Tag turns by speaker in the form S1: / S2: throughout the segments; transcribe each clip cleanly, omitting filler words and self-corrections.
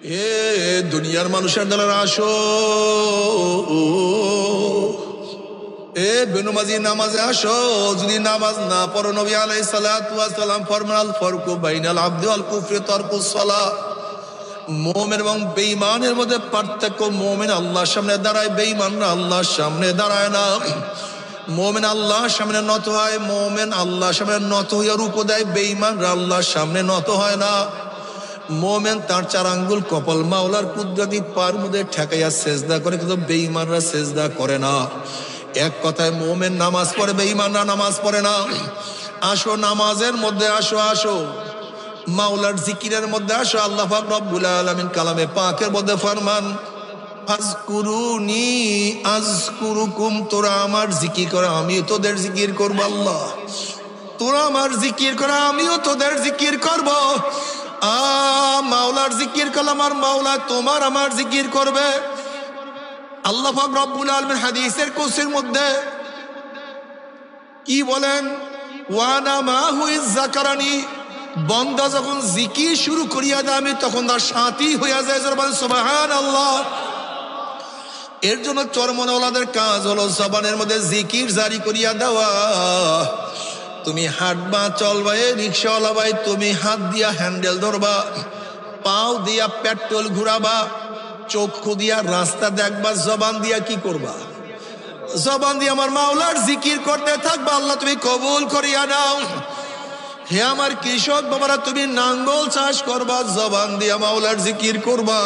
S1: এ দুনিয়ার মানুষের দলেরা আসো, এ বেনুমাজি নামাজে আসো। যদি নামাজ না পড়ো, নবী আলাইহিস সালাতু ওয়াস সালাম ফরমান আল ফারকু বাইনাল আবদি ওয়াল কুফরি তারকুস সালাহ। মুমিন এবং বেঈমানের মধ্যে পার্থক্য, মুমিন আল্লাহর সামনে দাঁড়ায়, বেঈমানরা আল্লাহর সামনে দাঁড়ায় না। মুমিন আল্লাহর সামনে নত হয়, মুমিন আল্লাহর সামনে নত হইয়া রূপ দেয়, বেঈমানরা আল্লাহর সামনে নত হয় না। মুমিন তার 4 আঙ্গুল কপাল মাওলার কুদরতি পার মধ্যে ঠেকাইয়া সেজদা করে, কিন্তু বেঈমানরা সেজদা করে না। এক কথায় মুমিন নামাজ পড়ে, বেঈমানরা নামাজ পড়ে না। আসো নামাজের মধ্যে আসো, আসো মাওলার জিকিরের মধ্যে আসো। আল্লাহ পাক রব্বুল আলামিন কালামে পাকের মধ্যে ফরমান, ফাজকুরুনি আযকুরুকুম, তোরা আমার জিকির করে আমিও তোদের জিকির করব। আল্লাহ, তোরা আমার জিকির করে আমিও তোদের জিকির করব। মাওলার জিকির করলাম আর মাওলা তোমার আমার জিকির করবে। আল্লাহ পাক রব্বুল আলামিন হাদিসের কুদসির মধ্যে কি বলেন, ওয়ানা মাহু ইয যাকারানি, বান্দা যখন জিকির শুরু করিয়া দেয় আমি তখন তার সাথী হইয়া যায়। সুবহানাল্লাহ। এর জন্য চরমনওয়ালাদের কাজ হলো জবানের মধ্যে জিকির জারি করিয়া দেওয়া। তুমি হাঁটবা, চলবা, রিক্সাওয়ালা ভাই তুমি হাত দিয়া হ্যান্ডেল ধরবা, পাও দিয়া পেট্রোল ঘুরাবা, চক্ষু দিয়া রাস্তা দেখবা, জবান দিয়া কি করবা? জবান দিয়ে আমার মাওলার জিকির করতে থাকবা। আল্লাহ তুমি কবুল করিয়া নাও। হে আমার কৃষক বাবারা, তুমি নাঙ্গল চাষ করবা, জবান দিয়া মাওলার জিকির করবা।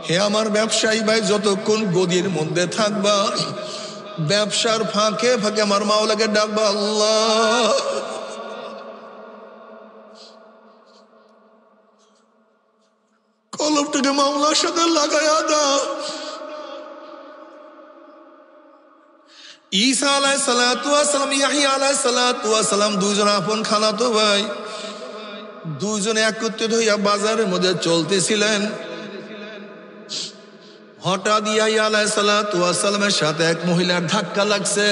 S1: হে আমার ব্যবসায়ী ভাই, যতক্ষণ গদির মধ্যে থাকবা, ব্যবসার ফাঁকে ফাঁকে আমার মাওলাকে ডাকবা। আল্লাহ, কলবটাকে মাওলার সাথে লাগাইয়া দাও। ঈসা আলাইহিস সালাতু ওয়াস সালাম, ইয়াহইয়া আলাইহিস সালাতু ওয়াস সালাম দুইজন আপন খালাতো ভাই, দুইজনে একত্রিত হইয়া বাজারের মধ্যে চলতেছিলেন। হঠাৎ ইয়াহইয়া আলাইহিস সালাতু ওয়াস সালামের সাথে এক মহিলার ধাক্কা লাগছে।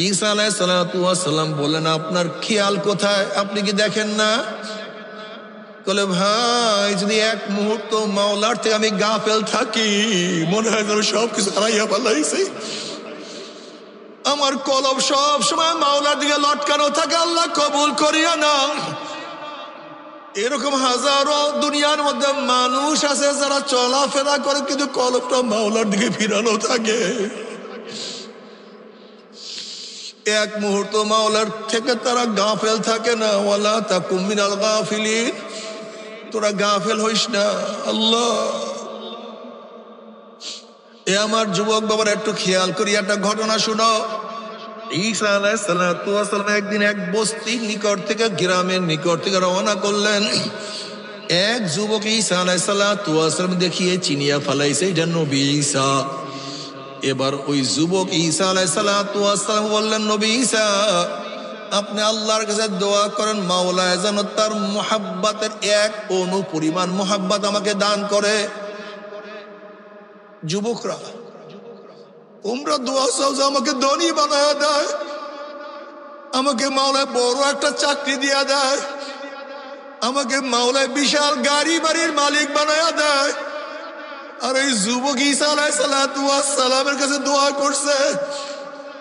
S1: ঈসা আলাইহিস সালাতু ওয়াস সালাম বললেন, আপনার খেয়াল কোথায়? আপনি কি দেখেন না? বলে, ভাই যদি এক মুহূর্ত মাওলার থেকে আমি গাফেল থাকি, মনে হয় যেন সবকিছু হারাইয়া ফেলাইছি। আমার কলব সব সময় মাওলার দিকে লটকানো থাকে। আল্লাহ কবুল করিয়া নাও। এরকম হাজারো দুনিয়ার মধ্যে মানুষ আছে যারা চলাফেরা করে কিন্তু কলবটা মাওলার দিকে ফিরানো থাকে। এক মুহূর্ত মাওলার থেকে তারা গাফেল থাকে না। ওয়ালা তাকুম মিনাল গাফিলিন, তোরা গাফেল হইস না। আল্লাহ, এ আমার যুবক বাবার একটু খেয়াল করি একটা ঘটনা শুনো। ঈসা আলাইহিস সালাতু ওয়াস সালাম একদিন এক বস্তির নিকট থেকে, গ্রামের নিকট থেকে রওনা করলেন। এক যুবক ঈসা আলাইহিস সালাতু ওয়াস সালাম দেখিয়ে চিনিয়া ফেলাইছে এটা নবী ঈসা। এবার ওই যুবক ঈসা আলাইহিস সালাতু ওয়াস সালাম বললেন, নবী ঈসা আপনি আল্লাহর কাছে দোয়া করেন মাওলা যেন তার মুহাব্বতের এক অণু পরিমাণ মুহাব্বত আমাকে দান করে। যুবকরা, তোমরা দোয়া চাও যে আমাকে ধনী বানায়া দেয়, আমাকে মাওলায় বড় একটা চাকরি দিয়া দেয়, আমাকে মাওলায় বিশাল গাড়ি বাড়ির মালিক বানায়া দেয়। আর এই যুবক ঈসা আলাইহিস সালাতু ওয়াস সালামের কাছে দোয়া করছে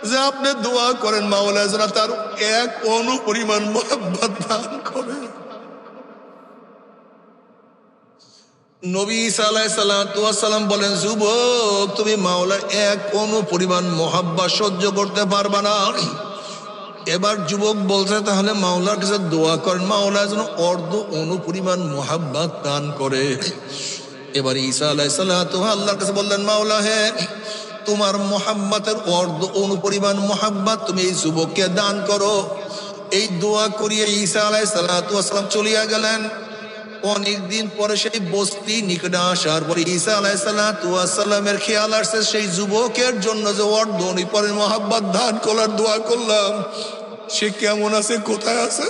S1: যে আপনি দোয়া করেন মাওলা যেন তার এক অণু পরিমাণ মুহাব্বত দান করে। নবী ঈসা আলাইহিস সালাতু ওয়াস সালাম বলেন, যুবক তুমি মাওলার এক অণু পরিমাণ মুহাব্বত সহ্য করতে পারবা না। এবার যুবক বলছে, তাহলে মাওলার কাছে দোয়া করেন মাওলা যেন অর্ধ অণু পরিমাণ মুহাব্বত দান করে। এবার ঈসা আলাইহিস সালাতু আল্লাহর কাছে বললেন, মাওলা হে তোমার মুহাব্বতের অর্ধ অণু পরিমাণ মুহাব্বত তুমি এই যুবককে দান করো। এই দোয়া করিয়ে ঈসা আলাইহিস সালাতু ওয়াস সালাম চলিয়া গেলেন। অনেকদিন পরে সেই বস্তি নিকটে আসার পরে ঈসা আলাইহিস সালাতু ওয়াস সালামের খেয়াল আসছে সেই যুবকের জন্য যে অর্ধ অণু পরিমাণ মুহাব্বত দান করার দোয়া করলাম, সে কেমন আছে, কোথায় আছে?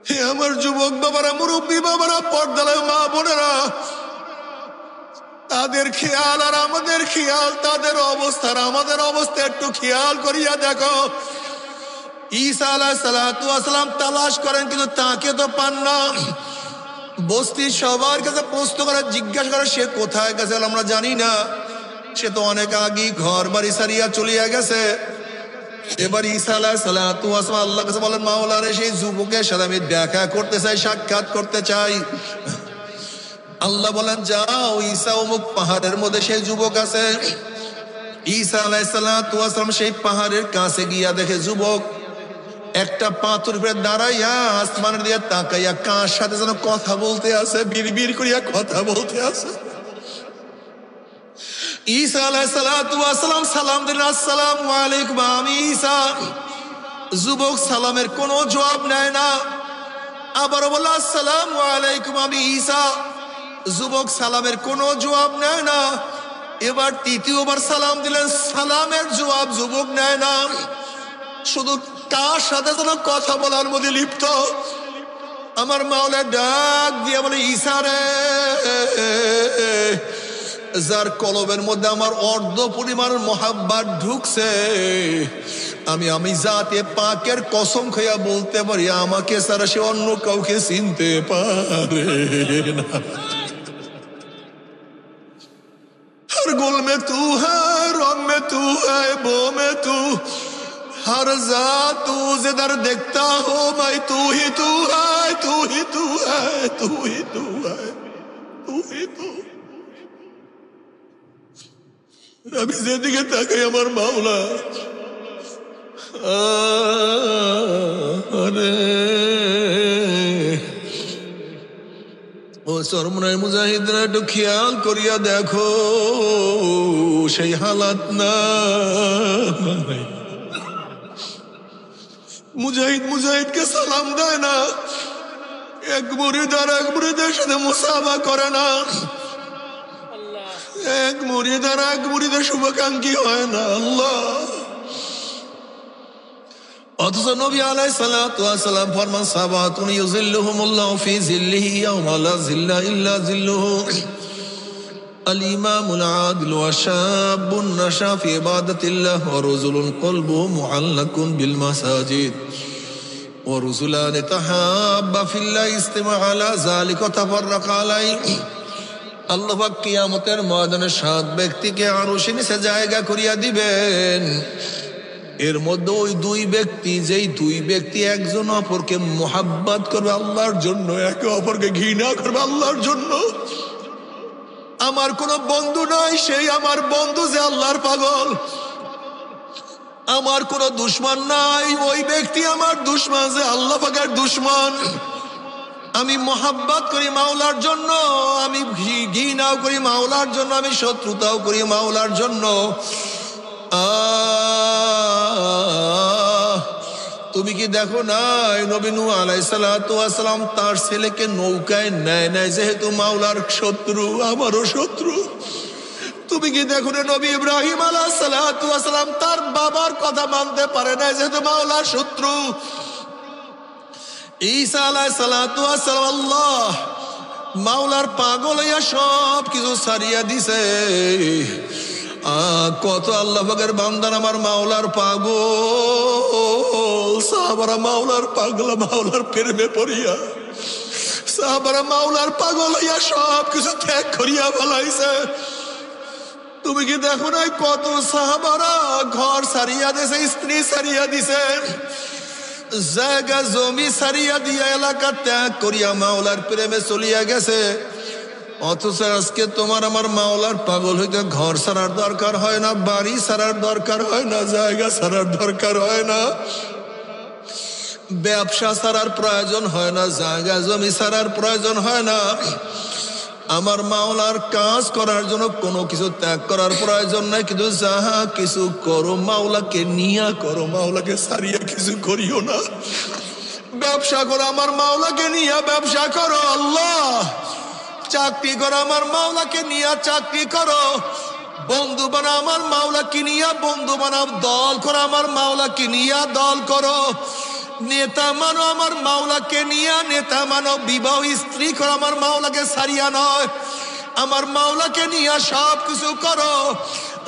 S1: হে আমার যুবক বাবারা, মুরব্বী বাবারা, পর্দায় মা বোনেরা, তাদের খেয়াল আর আমাদের খেয়াল, তাদের অবস্থার আমাদের অবস্থা একটু খেয়াল করিয়া দেখো। ঈসা আলাইহিস সালাতু ওয়াস সালাম তালাশ করেন কিন্তু তাকে তো পান না। বস্তি সবার কাছে প্রশ্ন করে, জিজ্ঞাসা করে সে কোথায় গেছে আমরা জানি না, সে তো অনেক আগে ঘর বাড়ি সারিয়া চলিয়া গেছে। এবার ঈসা আলাইহিস সালাতু ওয়াস সালাম আল্লাহর কাছে বলেন, মাওলা রে, সেই যুবকের সাথে আমি দেখা করতে চাই, সাক্ষাৎ করতে চাই। আল্লাহ বলেন, যাও, ঈসা অমুক পাহাড়ের মধ্যে সেই যুবক আছে। ঈসা আলাইহিস সালাতু ওয়াস সালাম সেই পাহাড়ের কাছে গিয়া দেখে যুবক একটা পাথর উপরে দাঁড়াইয়া আসমানের দিয়ে তাকাইয়া কার সাথে যেন কথা বলতে আছে, বিড়বিড় করিয়া কথা বলতে আছে। ঈসা আলাইহিস সালাতু ওয়াস সালাম সালাম দিলেন, আসসালামু আলাইকুম, আমি ঈসা। যুবক সালামের কোনো জবাব নেয় না। আবার বলল, আসসালামু আলাইকুম, আমি ঈসা। যুবক সালামের কোনো জবাব নেয় না। এবার তৃতীয়বার সালাম দিলেন, সালামের জবাব যুবক নেয় না, শুধু কার সাথে যেন কথা বলার মধ্যে লিপ্ত। আমার মাওলা ডাক দিয়ে বলে, ঈসা রে, যার কলবের মধ্যে আমার অর্ধ পরিমাণ মহাব্বত ঢুকছে, আমি জাতে পাকের কসম খাইয়া বলতে পারি, আমাকে ছাড়া সে অন্য কাউকে চিনতে পারে না। हर गुल में तू है, रंग में तू है, बो में तू, हर जात तू जिधर देखता हो मैं तू ही तू है, तू ही तू है, तू ही तू है, तू ही तू। আমি যেদিকে তাকাই আমার মাওলা, আরে ও চরমনাই মুজাহিদরা, একটু খেয়াল করিয়া দেখো, সেই হালাত না। মুজাহিদকে সালাম দেয় না, এক মুরিদ আর এক মুরিদের সাথে মুসাফা করে না, এক মুরিদ আর এক মুরিদের শুভাকাঙ্ক্ষী হয় না। আল্লাহ, অথচ নবী আলাইহিস সালাতু ওয়াস সালাম ফরমান, সাবাতুন ইউযিল্লুহুমুল্লাহু ফি যিল্লিহি ইয়াওমা লা যিল্লা ইল্লা যিল্লুহু, আল ইমামুল আদিল ওয়া শাবুন নাশা ফি ইবাদাতিল্লাহ ওয়া রাজুলুন কলবুহু মুআল্লাকুন বিল মাসাজিদ ওয়া রাজুলান তাহাব্বা ফিল্লাহ ইজতামা আলা যালিকা ওয়া তাফাররাকা আলাইহি। আল্লাহ পাক কিয়ামতের ময়দানে 7 ব্যক্তিকে আরশের নিচে জায়গা করিয়া দিবেন। এর মধ্যে ওই 2 ব্যক্তি, যেই 2 ব্যক্তি একজন অপরকে মোহাব্বত করবে আল্লাহর জন্য, একে অপরকে ঘৃণা করবে আল্লাহর জন্য। আমার কোনো বন্ধু নাই, সেই আমার বন্ধু যে আল্লাহর পাগল। আমার কোনো দুশমন নাই, ওই ব্যক্তি আমার দুশমন যে আল্লাহ পাকের দুশমন। আমি মোহাব্বত করি মাওলার জন্য, আমি ঘৃণাও করি মাওলার জন্য, আমি শত্রুতাও করি মাওলার জন্য। তুমি কি দেখো না, নবী নূহ আলাইহিস সালাতু ওয়াস সালাম তার ছেলেকে নৌকায় নেয় নাই, যেহেতু মাওলার শত্রু, আমারও শত্রু। তুমি কি দেখো না, নবী ইব্রাহিম আলাইহিস সালাতু ওয়াস সালাম তার বাবার কথা মানতে পারে না, যেহেতু মাওলার শত্রু। ঈসা আলাইহিস সালাতু ওয়াস সালাম আল্লাহ মাওলার পাগল হইয়া সব কিছু ছাড়িয়া দিছে। কত আল্লাহ পাকের বান্দার আমার মাওলার পাগল। সাহাবারা মাওলার পাগলা, মাওলার প্রেমে পড়িয়া সাহাবারা মাওলার পাগল হইয়া সব কিছু ত্যাগ করিয়া ফেলাইছে। তুমি কি দেখো না, কত সাহাবারা ঘর সারিয়া দিছে, স্ত্রী সারিয়া দিছে, জায়গা জমি সারিয়া দিয়া এলাকা ত্যাগ করিয়া মাওলার প্রেমে চলিয়া গেছে। অথচ আজকে তোমার আমার মাওলার পাগল হইতে ঘর ছাড়ার দরকার হয় না, বাড়ি ছাড়ার দরকার হয় না, জায়গা ছাড়ার দরকার হয় না, ব্যবসা ছাড়ার প্রয়োজন হয় না, জায়গা জমি ছাড়ার প্রয়োজন হয় না। আমার মাওলার কাজ করার জন্য কোনো কিছু ত্যাগ করার প্রয়োজন নাই, কিন্তু যাহা কিছু করো মাওলাকে নিয়া করো, মাওলাকে ছাড়িয়া কিছু করিও না। ব্যবসা করো আমার মাওলাকে নিয়া ব্যবসা করো। আল্লাহ, চাকরি করো আমার মাওলাকে নিয়া চাকরি করো। বন্ধু বানাও আমার মাওলাকে নিয়া বন্ধু বানাও। দল করো আমার মাওলাকে নিয়া দল করো। নেতা মানো আমার মাওলাকে নিয়া নেতা মানো। বিবাহ স্ত্রী করো আমার মাওলাকে ছাড়িয়া নয়, আমার মাওলাকে নিয়া সব কিছু করো।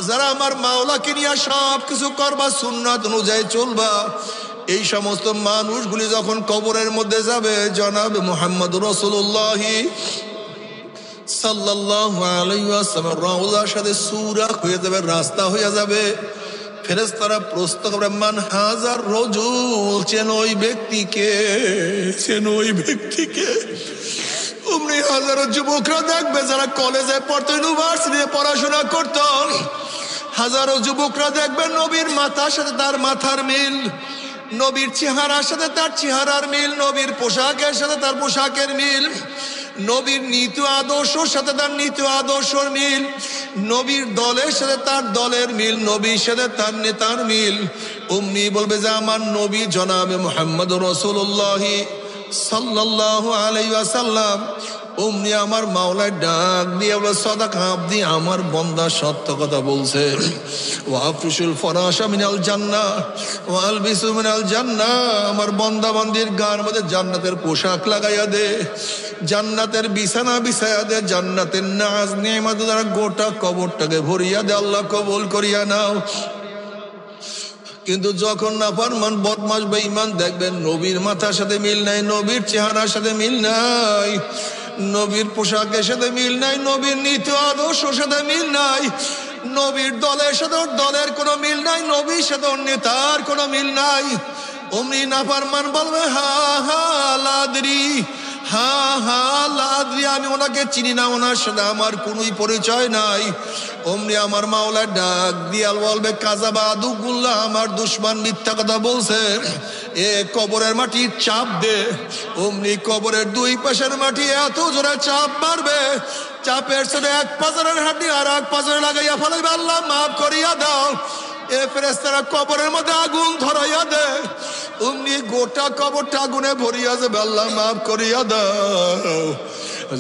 S1: যারা আমার মাওলাকে নিয়া সব কিছু করবা, সুন্নাত অনুযায়ী চলবা, এই সমস্ত মানুষগুলি যখন কবরের মধ্যে যাবে, জনাব মুহাম্মদ রাসূলুল্লাহ সাল্লাল্লাহু আলাইহি ওয়াসাল্লাম রওজার সাথে সূরা হয়ে যাবে, রাস্তা হয়ে যাবে। ফেরেশতারা প্রশ্ন করবে, মান হাজার রজুল, চেন ওই ব্যক্তিকে, চেন ওই ব্যক্তিকে। অমনি হাজারো যুবকরা দেখবে যারা কলেজে পড়তো, ইউনিভার্সিটিতে পড়াশোনা করতো, হাজারো যুবকরা দেখবে নবীর মাথার সাথে তার মাথার মিল, নবীর চেহারার সাথে তার চেহারার মিল, নবীর পোশাকের সাথে তার পোশাকের মিল, নবীর নীতি আদর্শের সাথে তার নীতি আদর্শের মিল, নবীর দলের সাথে তার দলের মিল, নবীর সাথে তার নেতার মিল। অমনি বলবে যে আমার নবী জনাবে মুহাম্মদ রাসূলুল্লাহ সাল্লাল্লাহু আলাইহি ওয়াসাল্লাম। অমনি আমার মাওলায় ডাক দিয়ে বলে, সাদাকা আবদি, আমার বান্দা সত্য কথা বলছে। ওয়াফরিশুল ফরাশা মিনাল জান্নাহ ওয়া আলবিসু মিনাল জান্নাহ, আমার বান্দা বান্দির গার মধ্যে জান্নাতের পোশাক লাগাইয়া দে, জান্নাতের বিছানা বিছাইয়া দে, জান্নাতের নাজ নেয়ামত দ্বারা গোটা কবরটাকে ভরিয়া দে, আল্লাহ কবুল করিয়া নাও। কিন্তু যখন নাফরমান বদমাশ বেঈমান দেখবেন নবীর মাথার সাথে মিল নাই, নবীর চেহারার সাথে মিল নাই, নবীর পোশাকের সাথে মিল নাই, নবীর নীতি আদর্শের সাথে মিল নাই, নবীর দলের সাথে দলের কোনো মিল নাই, নবীর সাথে নেতার কোনো মিল নাই। অমনি নাফরমান বলবে, হা হা লাদরি, হা হা লাদরি, আমি ওনাকে চিনি না, ওনার সাথে আমার কোনোই পরিচয় নাই। অমনি আমার মাওলা ডাক দিয়াল বলবে, কাযাবা আদুকুল্লাহ, আমার দুশমন মিথ্যা কথা বলছে, এ কবরের মাটি চাপ দে। অমনি কবরের দুই পাশের মাটি এত জোরে চাপ মারবে, চাপের সাথে এক পাজরের হাড্ডি আর এক পাজরে লাগাইয়া ফেলাইবে, আল্লাহ মাফ করিয়া দাও। এ ফেরেশতারা কবরের মধ্যে আগুন ধরাইয়া দে, অমনি গোটা কবরটা আগুনে ভরিয়া যাবে, আল্লাহ মাফ করিয়া দাও।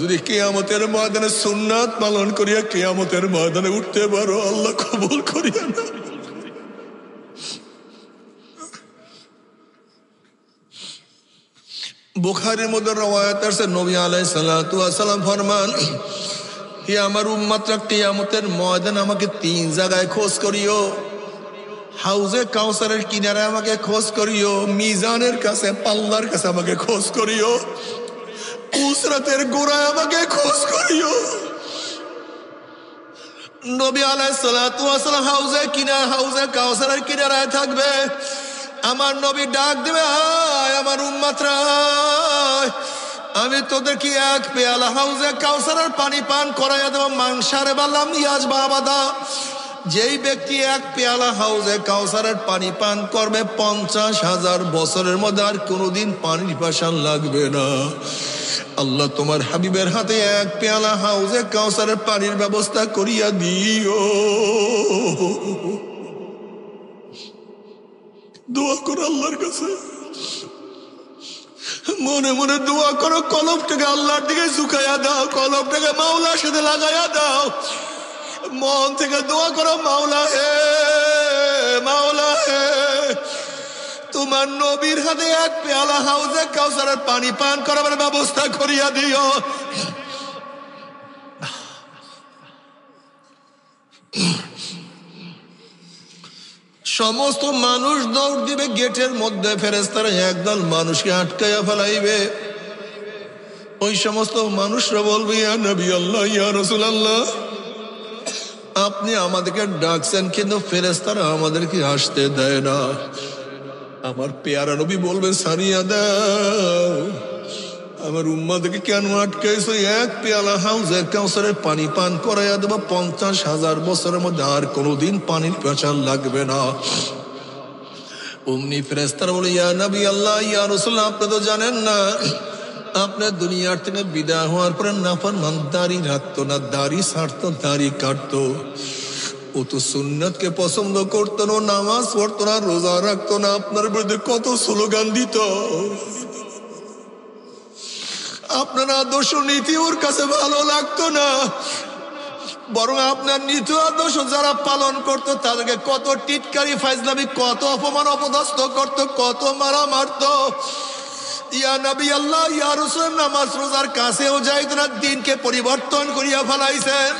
S1: যদি কিয়ামতের ময়দানে সুন্নাত পালন করিয়া কিয়ামতের ময়দানে উঠতে পারো, আল্লাহ কবুল করিয়া না। বুখারীর মধ্যে রওয়ায়াত আছে, নবী আলাইহিস সালাতু ওয়াস সালাম ফরমান, হে আমার উম্মতরা, কিয়ামতের ময়দানে আমাকে তিন জায়গায় খোঁজ করিও। হাউজে কাউসারের কিনারে আমাকে খোঁজ করিও, মিজানের কাছে পাল্লার কাছে আমাকে খোঁজ করিও, উসরাতের গোড়ায় আমাকে খোঁজ করিও। নবী আলাইহিস সালাতু ওয়াস সালাম হাউজে কাউসারের কিনারায় থাকবে। আমার নবী ডাক দেবে, আয় আমার উম্মতরা, আমি তোদেরকে এক পেয়ালা হাউজে কাউসারের পানি পান করাইয়া দেব। মাংসারে বাল্লাম ইয়াজ বাবাদা, যেই ব্যক্তি এক পেয়ালা হাউজে কাউসারের পানি পান করবে 50,000 বছরের মধ্যে আর কোনোদিন পানির পিপাসা লাগবে না। আল্লাহ তোমার হাবিবের হাতে এক পেয়ালা হাউজে কাউসারের পানির ব্যবস্থা করিয়া দিও। দোয়া করো আল্লাহর কাছে, মনে মনে দোয়া করো, কলবটাকে আল্লাহর দিকে ঝুঁকাইয়া দাও, কলবটাকে মাওলার সাথে লাগাইয়া দাও, মন থেকে দোয়া করো, মাওলা হে, মাওলা হে, তোমার নবীর হাতে এক পেয়ালা হাউজে কাউসারের পানি পান করার ব্যবস্থা করিয়া দিও। সমস্ত মানুষ দৌড় দিবে গেটের মধ্যে, ফেরেশতারা একদল মানুষকে আটকাইয়া ফেলাইবে। ওই সমস্ত মানুষরা বলবে, ইয়া নবী আল্লাহ, ইয়া রাসূল আল্লাহ, আপনি আমাদেরকে ডাকছেন কিন্তু ফেরেশতারা আমাদেরকে আসতে দেয় না। আমার পেয়ারা নবী বলবেন, সারিয়া দাও, আমার উম্মাদেরকে কেন আটকাইছো? এক পেয়ালা হাউজে কাউসারের পানি পান করাইয়া দেবো, 50,000 বছরের মধ্যে আর কোনোদিন পানির পিপাসা লাগবে না। অমনি ফেরেশতারা বলে, ইয়া নবী আল্লাহ, ইয়া রাসূলুল্লাহ, আপনি তো জানেন না, আপনার দুনিয়ার থেকে বিদায় হওয়ার পরে নাফরমান দাড়ি রাখতো না, দাড়ি ছাড়তো, দাড়ি কাটতো। ও তো সুন্নাতকে পছন্দ করতো না, নামাজ পড়তো না, রোজা রাখতো না, আপনার বিরুদ্ধে কত স্লোগান দিত। আপনার আদর্শ নীতি ওর কাছে ভালো লাগতো না, বরং আপনার নীতি আদর্শ যারা পালন করতো তাদেরকে কত টিটকারি ফাইজলামি, কত অপমান অপদস্থ করতো, কত মারা মারতো। ইয়া নবী আল্লাহ, ইয়া রাসূল, নামাজ রোজার কাছেও যাইতো না, দিনকে পরিবর্তন করিয়া ফেলাইছেন।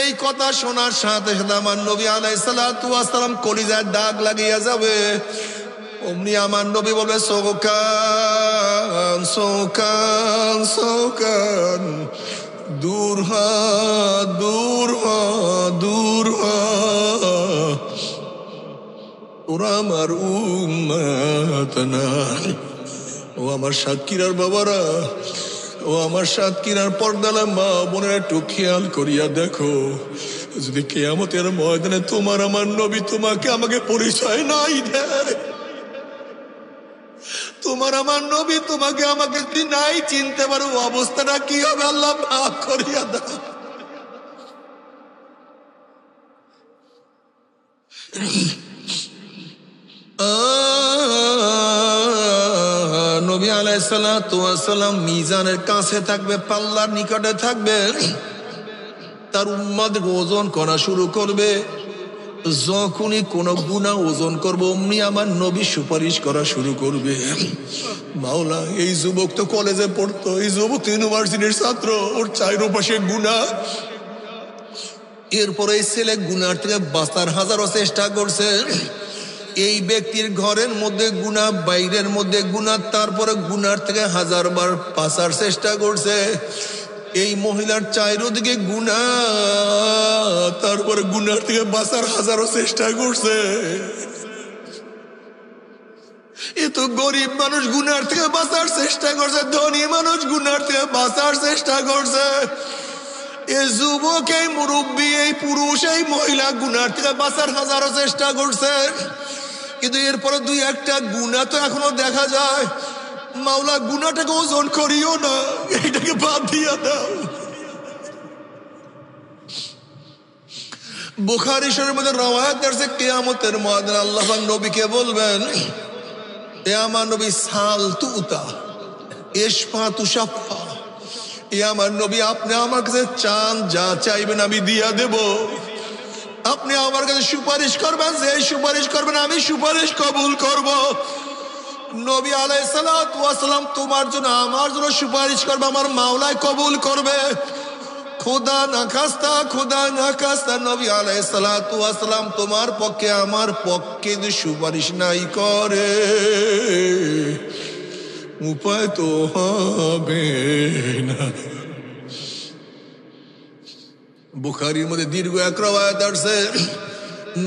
S1: এই কথা শোনার সাথে সাথে আমার নবী আলাইহিস সালাতু ওয়াস সালাম কলিজায় দাগ লাগিয়া যাবে। অমনি আমার নবী বলবে সৌকান সৌকান সৌকান, দূর হ দূর হ দূর হ, ওরা আমার উম্মত না। ও আমার সাতক্ষীরার বাবারা, ও আমার সাতক্ষীরার পর্দালা মা বোনের একটু খেয়াল করিয়া দেখো, যদি কিয়ামতের ময়দানে তোমার আমার নবী তোমাকে আমাকে পরিচয় নাই দেয়, তোমার আমার নবী তোমাকে আমাকে যদি নাই চিনতে পারো, অবস্থাটা কি হবে আল্লাহ মাফ করিয়া দাও। নবী আলাইহিস সালাতু ওয়াস সালাম মিজানের কাছে থাকবে, পাল্লার নিকটে থাকবে, তার উম্মতকে ওজন করা শুরু করবে। যখনই কোন গুনাহ ওজন করবো অমনি আমার নবী সুপারিশ করা শুরু করবে। মাওলা, এই যুবক তো কলেজে পড়তো, এই যুবক তো ইউনিভার্সিটির ছাত্র, ওর চারিপাশে গুনাহ, এরপরে এই ছেলে গুনার থেকে বাঁচার হাজারো চেষ্টা করছে। এই ব্যক্তির ঘরের মধ্যে গুনাহ, বাইরের মধ্যে গুনাহ, তারপরে গুনার থেকে হাজারবার বাঁচার চেষ্টা করছে। এই মহিলার চারিদিকে গুনাহ, তারপরে গুনার থেকে বাঁচার হাজারো চেষ্টা করছে। এ তো গরিব মানুষ গুনার থেকে বাঁচার চেষ্টা করছে, ধনী মানুষ গুনার থেকে বাঁচার চেষ্টা করছে। এই যুবক, এই মুরব্বী, এই পুরুষ, এই মহিলা গুনার থেকে বাঁচার হাজারো চেষ্টা করছে, কিন্তু এরপরে দুই একটা গুনাহ তো এখনো দেখা যায়। মাওলা, গুনাহটাকে ওজন করিও না, এটাকে বাদ দিয়া দাও। বুখারী শরীফের মধ্যে রওয়ায়াত আছে, কিয়ামতের ময়দানে আল্লাহ পাক নবীকে বলবেন, এ আমার নবী, সাল তুতা ইশফা তুশাফা, এ আমার নবী, আপনি আমার কাছে চান, যা চাইবেন আমি দিয়া দেব। আপনি আমার কাছে সুপারিশ করবেন, যে সুপারিশ করবেন আমি সুপারিশ কবুল করব। নবী আলাইহিস সালাতু ওয়াস সালাম তোমার জন্য, আমার জন্য সুপারিশ করবে, আমার মাওলাই কবুল করবে। খোদা না খাস্তা, খোদা না খাস্তা, নবী আলাইহিস সালাতু ওয়াস সালাম তোমার পক্ষে আমার পক্ষে যদি সুপারিশ নাই করে, উপায় তো হবে না। বুখারীর মধ্যে দীর্ঘ এক রওয়ায়াত আছে,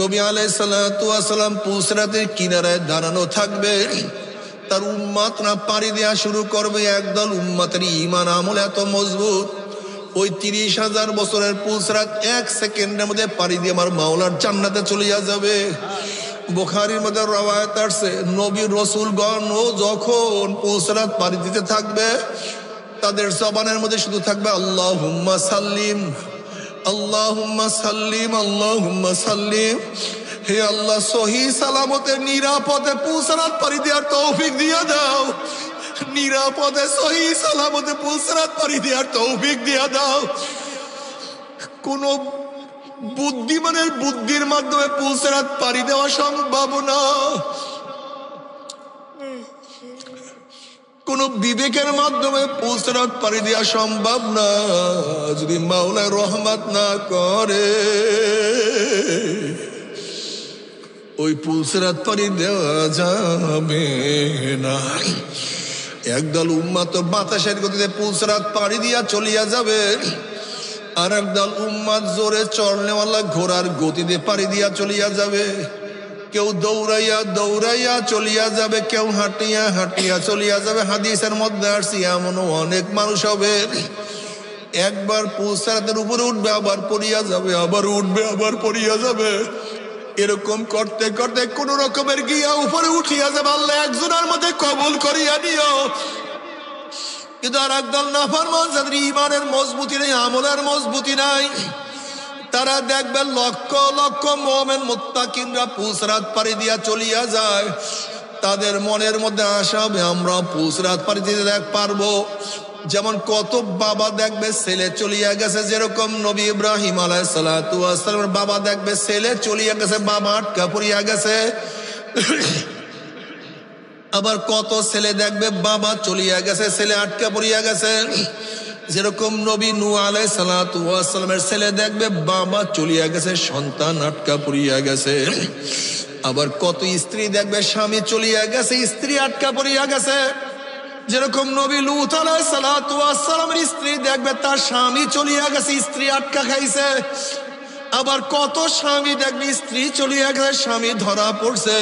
S1: নবী আলাইহিস সালাতু ওয়াস সালাম পুসরাতের কিনারায় দাঁড়ানো থাকবে, তার উম্মতরা পাড়ি দেওয়া শুরু করবে। একদল উম্মতের ঈমান আমল এত মজবুত, ওই 30,000 বছরের পুসরাত এক সেকেন্ডের মধ্যে পাড়ি দিয়ে আমার মাওলার জান্নাতে চলিয়া যাবে। বুখারীর মধ্যে রওয়ায়াত আছে, নবী রাসূলগণ ও যখন পুসরাত পাড়ি দিতে থাকবে, তাদের জবানের মধ্যে শুধু থাকবে আল্লাহুম্মা সাল্লিম, আল্লাহুম্মা সাল্লিম, আল্লাহুম্মা সাল্লিম। হে আল্লাহ, সহি সালামতে নিরাপদে পুসরাত পাড়ি দেওয়ার তৌফিক দিয়া দাও, নিরাপদে সহি সালামতে পুসরাত পাড়ি দেওয়ার তৌফিক দিয়া দাও। কোন বুদ্ধিমানের বুদ্ধির মাধ্যমে পুসরাত পাড়ি দেওয়া সম্ভব না, কোন বিবেকের মাধ্যমে পুসরাত পাড়ি দেওয়া সম্ভব না, যদি মাওলার রহমত না করে ওই পুসরাত পাড়ি দেওয়া যাবে না। একদল উম্মত বাতাসের গতিতে পুসরাত পাড়ি দিয়া চলিয়া যাবে, আর একদল উম্মত জোরে চড়নেওয়ালা ঘোড়ার গতিতে পাড়ি দিয়া চলিয়া যাবে। কেউ দৌড়াইয়া দৌড়াইয়া চলিয়া যাবে, কেউ হাঁটিয়া হাঁটিয়া চলিয়া যাবে। হাদিসের মধ্যে আসছে এমনও অনেক মানুষ হবে, একবার পুসরাতের উপরে উঠবে, আবার পড়িয়া যাবে, আবার উঠবে, আবার পড়িয়া যাবে। এরকম করতে করতে কোন রকমের গিয়া উপরে উঠিয়া যাবে। আল্লাহ একজনের মধ্যে কবুল করিয়া নিও। কিন্তু আর একদল নাফরমান, যাদের ঈমানের মজবুতি নেই, আমলের মজবুতি নাই, তারা দেখবে লক্ষ লক্ষ মুমিন মুত্তাকিনরা পুসরাত পাড়ি দিয়া চলিয়া যায়। তাদের মনের মধ্যে আশা হবে আমরা পুসরাত পাড়ি দিতে পারবো। যেমন কত বাবা দেখবে ছেলে চলিয়া গেছে, যেরকম নবী ইব্রাহিম আলাইহিস সালাতু ওয়াস সালামের বাবা দেখবে ছেলে চলিয়া গেছে, বাবা আটকা পড়িয়া গেছে। আবার কত ছেলে দেখবে বাবা চলিয়া গেছে, ছেলে আটকা পড়িয়া গেছে। যেরকম নবী নূহ আলাইহিস সালাতু ওয়াস সালামের ছেলে দেখবে বাবা চলিয়া গেছে, সন্তান আটকা পড়িয়া গেছে। আবার কত স্ত্রী দেখবে স্বামী চলিয়া গেছে, স্ত্রী আটকা পড়িয়া গেছে। যেরকম নবী লূত আলাইহিস সালাতু ওয়াস সালামের স্ত্রী দেখবে তার স্বামী চলিয়া গেছে, স্ত্রী আটকা খাইছে। আবার কত স্বামী দেখবে স্ত্রী চলিয়া গেছে, স্বামী ধরা পড়ছে।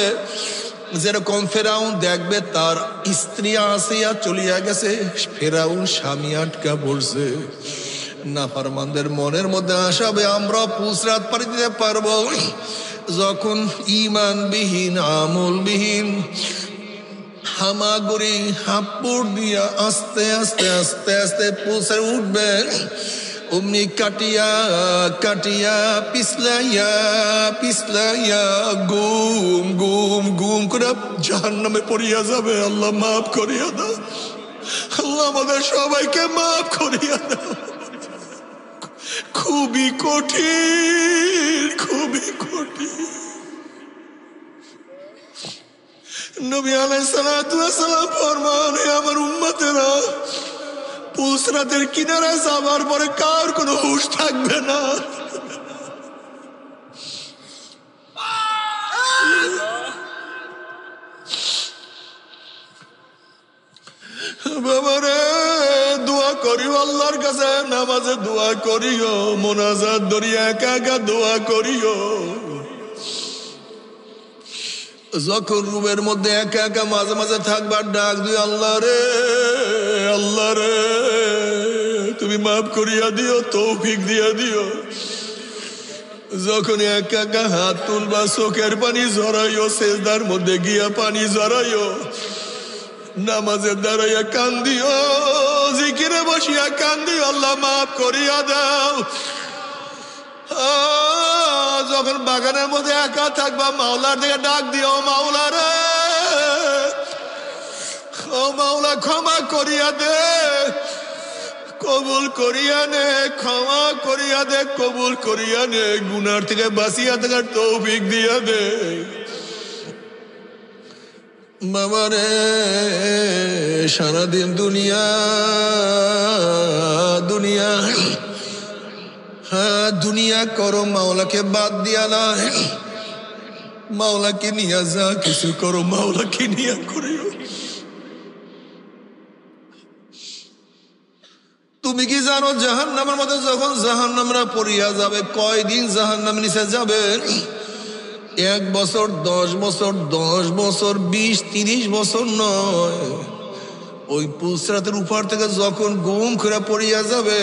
S1: যেরকম ফেরাউন দেখবে তার স্ত্রী আসিয়া চলিয়া গেছে, ফেরাউন স্বামী আটকা পড়ছে। নাফরমানদের মনের মধ্যে আসাবে আমরা পুসরাত পাড়ি দিতে পারবো যখন ইমানবিহীন আমলবিহীন হামাগুড়ি হাপ্পুর দিয়া আস্তে আস্তে আস্তে আস্তে পুষে উঠবে। অমনি কাটিয়া কাটিয়া পিছলাইয়া পিছলাইয়া গুম গুম গুম করে জাহান্নামে পড়িয়া যাবে। আল্লাহ মাফ করিয়া দাও, আল্লাহ আমাদের সবাইকে মাফ করিয়া দাও। খুবই কঠিন, খুবই কঠিন। নবী আলাইহিস সালাতু ওয়াস সালাম ফরমান, হে আমার উম্মতেরা, পুসরাতের কিনারায় যাবার পরে কার কোনো হুঁশ থাকবে না। বাবারে দোয়া করিও আল্লাহর কাছে, নামাজে দোয়া করিও, মোনাজাত ধরিয়া একা একা দোয়া করিও। যখন রুমের মধ্যে একা একা মাঝে মাঝে থাকবার ডাক দিও, আল্লাহ রে আল্লাহ রে তুমি মাফ করিয়া দিও, তৌফিক দিয়া দিও। যখন একা একা হাত তুলবা, চোখের পানি জড়াইও, সেজদার মধ্যে গিয়া পানি জড়াইও, নামাজে দাঁড়াইয়া কান্দিও, জিকিরে বসিয়া কান্দিও, আল্লাহ মাফ করিয়া দাও। যখন বাগানের মধ্যে একা থাকবা, মাওলার দিকে ডাক দিও, মাওলা রে ও মাওলা ক্ষমা করিয়া দে, কবুল করিয়া নে, ক্ষমা করিয়া দে, কবুল করিয়া নে, গুনার থেকে বাঁচিয়া থাকার তৌফিক দিয়া দে। বাবারে সারাদিন দুনিয়া দুনিয়া হ্যাঁ দুনিয়া করো, মাওলাকে বাদ দিয়া না। মাওলাকে নিয়ে যা কিছু করো, মাওলাকে নিয়ে করিও। তুমি কি জানো জাহান্নামের মধ্যে যখন জাহান্নামরা পড়িয়া যাবে, কয়দিন জাহান্নামের নিচে যাবে? 1 বছর, 10 বছর, 10 বছর, 20-30 বছর নয়। ওই পুসরাতের উপর থেকে যখন গুম করে পড়িয়া যাবে,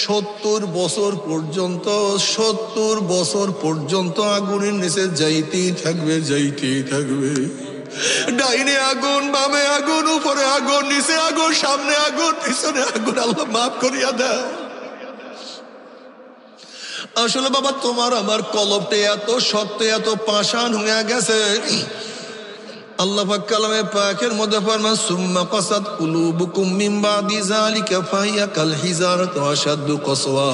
S1: 70 বছর পর্যন্ত, 70 বছর পর্যন্ত আগুনের নিচে যাইতেই থাকবে, যাইতেই থাকবে। ডাইনে আগুন, বামে আগুন, উপরে আগুন, নিচে আগুন, সামনে আগুন, পিছনে আগুন। আল্লাহ মাফ করিয়া দাও। আসলে বাবা তোমার আমার কলবটা এত শক্ত, এত পাষাণ হয়ে গেছে। আল্লাহ পাক কালামে পাকের মধ্যে ফরমান, সুম্মা কাসাত কুলুবুকুম মিন বাদি যালিকা ফাহিয়া কাল হিজারাতি আশাদ্দু কসওয়া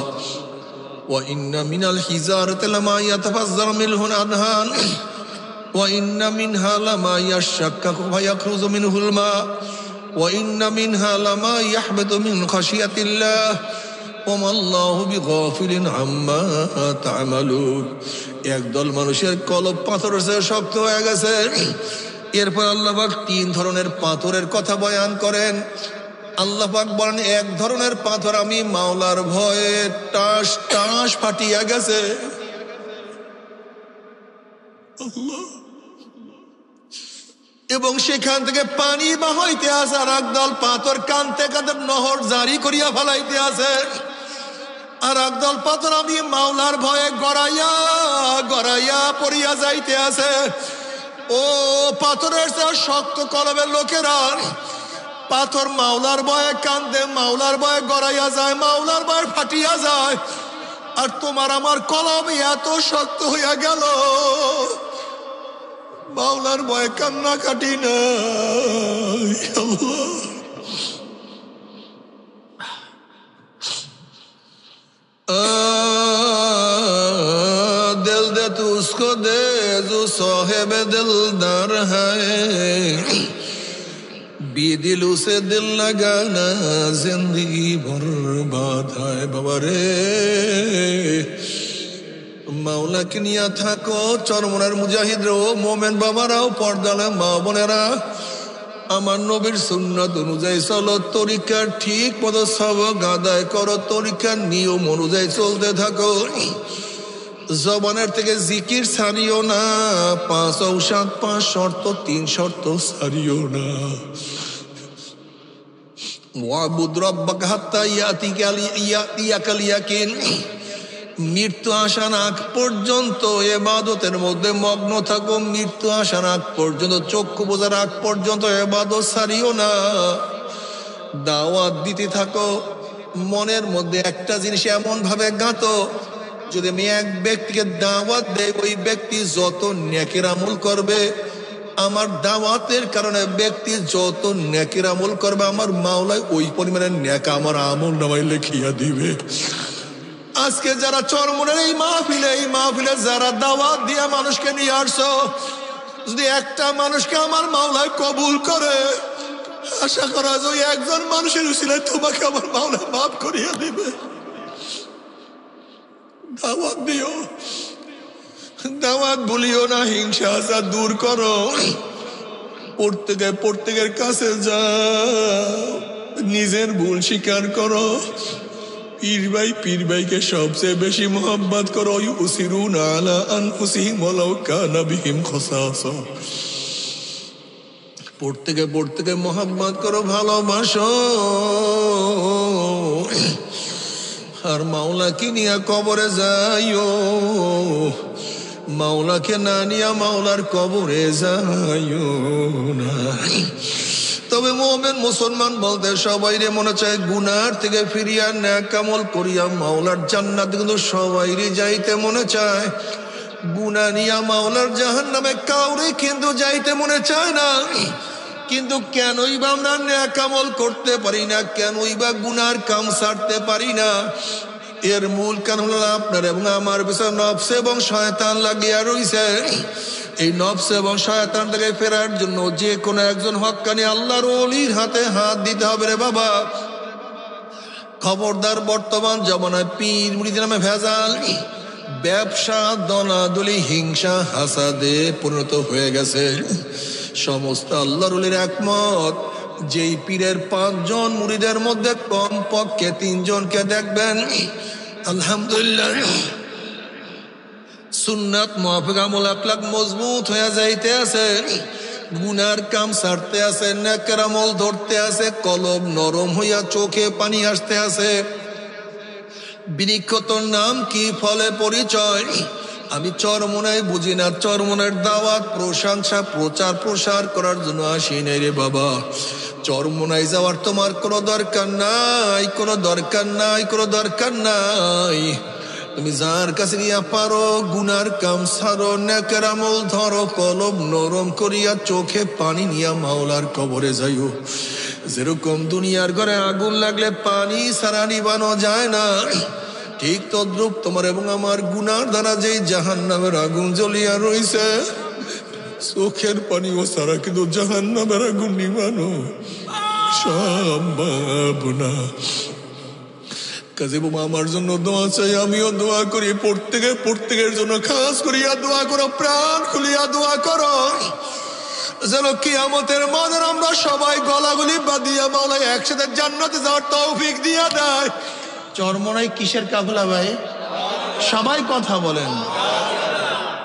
S1: ওয়া ইন্না মিনাল হিজারাতি লামা ইয়াতাফাজ্জারু মিনহুল আনহার ওয়া ইন্না মিনহা লামা ইয়াশাক্কাকু ফায়াখরুজু মিনহুল মা ওয়া ইন্না মিনহা লামা ইয়াহবিতু মিন খাশিয়াতিল্লাহ ওমা আল্লাহু বিগাফিলিন আম্মা তা'মালুন। একদল মানুষের কলব পাথরের চেয়ে শক্ত হয়ে গেছে। এরপর আল্লাহ পাক 3 ধরনের পাথরের কথা বয়ান করেন। আল্লাহ পাক বলেন, এক ধরনের পাথর আমি মাওলার ভয়ে টাস টাস ফাটিয়া গেছে। এবং সেখান থেকে পানি বাহাইতে আছে। আর একদল পাথর কানতে কাঁদতে নহর জারি করিয়া ফেলাইতে আছে। আর একদল পাথর আমি মাওলার ভয়ে গড়াইয়া গড়াইয়া পড়িয়া যাইতে আছে। ও পাথরের চেয়ে শক্ত কলবের লোকেরা, পাথর মাওলার ভয়ে কান্দে, মাওলার ভয়ে গড়াইয়া যায়, মাওলার ভয়ে ফাটিয়া যায়। আর তোমার আমার কলব এত শক্ত হইয়া গেল, মাওলার ভয়ে কান্না কাটি না। दिल दे तू उसको दे जो साहिब दिलदार है, बेदिलों से दिल लगाना जिंदगी बर्बाद है। बाबा रे মাওলাকে নিয়ে থাকো। চরমনের মুজাহিদরাও, মোমেন বাবারাও, পর্দালে মা বোনেরা, আমার নবীর সুন্নাত অনুযায়ী চলো, তরিকার ঠিক মতো সবক আদায় করো, তরিকার নিয়ম অনুযায়ী চলতে থাকো। জবানের থেকে জিকির ছাড়িও না, 5 ঔষধ 5 শর্ত 3 শর্ত ছাড়িও না। ওয়াবুদ রাব্বাকা হাত্তা ইয়াতিয়াকাল ইয়াকিন, মৃত্যু আসার আগ পর্যন্ত ইবাদতের মধ্যে মগ্ন থাকো, মৃত্যু আসার আগ পর্যন্ত, চক্ষু বোঝার আগ পর্যন্ত ইবাদত ছাড়িও না, দাওয়াত দিতে থাকো। মনের মধ্যে একটা জিনিস এমন ভাবে গাঁথো, যদি আমি এক ব্যক্তিকে দাওয়াত দেই, ওই ব্যক্তি যত নেকির আমল করবে, আমার দাওয়াতের কারণে ব্যক্তি যত নেকির আমল করবে, আমার মাওলাই ওই পরিমাণে নেক আমার আমল নামায় লিখিয়া দিবে। আজকে যারা চরমনের এই মাহফিলে যারা দাওয়াত দিয়া মানুষকে নিয়ে আসছো, যদি একটা মানুষকে আমার মাওলায় কবুল করে, আশা করা যায় ওই একজন মানুষের উসিলায় তোমাকে আমার মাওলা মাফ করিয়া দিবে। দাওয়াত দিও, দাওয়াত ভুলিও না, হিংসা আশা দূর করো, প্রত্যেকের কাছে যাও, নিজের ভুল স্বীকার করো, পীর ভাইকে সবচেয়ে বেশি মোহাব্বত করো। ইউসিরুনা আলা আনফুসিহিম ওয়ালাউ কানা বিহিম খাসাসা, প্রত্যেকে মোহাব্বত করো, ভালোবাসো। আর মাওলাকে নিয়ে কবরে যাইও, মাওলাকে না নিয়া মাওলার কবরে যাইও না। তবে মুমিন মুসলমান বলতে সবাই রে মনে চায় গুনার থেকে ফিরিয়া নেক আমল করিয়া মাওলার জান্নাত, কিন্তু সবাই রে যাইতে মনে চায়, গুনাহ নিয়া মাওলার জাহান্নামে কাউরে কিন্তু যাইতে মনে চায় না। কিন্তু কেনই বা আমরা নেক আমল করতে পারি না, কেনই বা গুনার কাম ছাড়তে পারি না? এর মূল কারণ হলো আপনার এবং আমার পিছনে নফস এবং শয়তান লাগিয়া রইছে। এই নফস এবং শয়তান থেকে ফেরার জন্য যে কোনো একজন হক্কানি আল্লাহর ওলির হাতে হাত দিতে হবে রে বাবা। খবরদার, বর্তমান জমানায় পীর মুরিদের নামে ভেজাল, ব্যবসা, দলাদলি, হিংসা, হাসাদে পরিণত হয়ে গেছে। সমস্ত আল্লাহর ওলির একমত, যেই পীরের 5 জন মুরিদের মধ্যে কমপক্ষে 3 জনকে দেখবেন আলহামদুলিল্লাহ সুন্নাত মুআফিক আমল আখলাক মজবুত হয়ে যাইতে আছে, গুনার কাম ছাড়তে আছে, নেকের আমল ধরতে আছে, কলব নরম হইয়া চোখে পানি আসতে আছে। বৃক্ষ তোর নাম কি, ফলে পরিচয়? আমি চরমনায় বুঝি না, চরমনের দাওয়াত, প্রশংসা, প্রচার প্রসার করার জন্য আসি নাই রে বাবা। চরমনায় যাওয়ার তোমার কোনো দরকার নাই, কোনো দরকার নাই, কোনো দরকার নাই। তুমি যার কাছে গিয়া পারো, গুনার কাম ছাড়ো, নেকের আমল ধরো, কলব নরম করিয়া চোখে পানি নিয়া মাওলার কবরে যাইও। যেরকম দুনিয়ার ঘরে আগুন লাগলে পানি ছাড়া নিবানো যায় না, ঠিক তদ্রুপ তোমার এবং আমার গুনার দ্বারা যেই জাহান্নামের আগুন জ্বলিয়া রইছে, চোখের পানিও ছাড়া কিন্তু জাহান্নামের আগুন নিবানো সম্ভব না। কাজে বাবা, আমার জন্য দোয়া চাই, আমিও দোয়া করি, প্রত্যেকের জন্য খাস করিয়া দোয়া করো, প্রাণ খুলিয়া দোয়া করো, যেন কিয়ামতের মাঝে আমরা সবাই গলাগুলি বাঁধিয়া মাওলা একসাথে জান্নাতে যাওয়ার তৌফিক দিয়া দেয়। চরমনাই কিসের কাফেলা ভাই? সবাই কথা বলেন।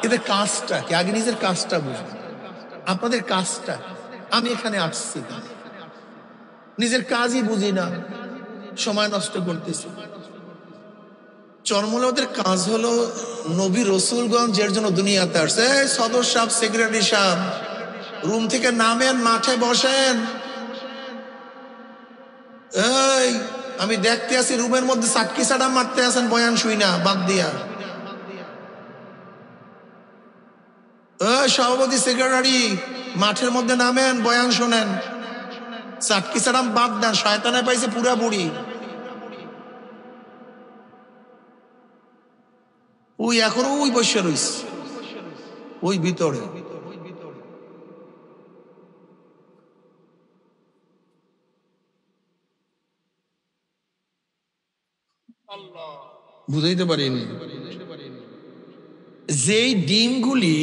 S1: এদের কাজটা কি? আগে নিজের কাজটা বুঝুন, আপনাদের কাজটা। আমি এখানে আসছি, নিজের কাজই বুঝি না, সময় নষ্ট করতেছি। চরমনাদের কাজ হলো নবী রসুলগঞ্জ এর জন্য দুনিয়াতে আসছে। সদর সাহেব, সেক্রেটারি সাহেব, রুম থেকে নামেন, মাঠে বসেন। এই আমি দেখতে আছি রুমের মধ্যে চাটকি চাটা মারতে আছেন, বয়ান শুই না বাদ দিয়া। সভাপতি, সেক্রেটারি, মাঠের মধ্যে নামেন, বয়ান শোনেন, চাটকি চাটা বাদ দেন। শয়তানে পাইছে পুরা বুড়ি। ওই এখনো ওই বসে রইস, ওই ভিতরে। বুঝাইতে পারিনি। যেই ডিমগুলি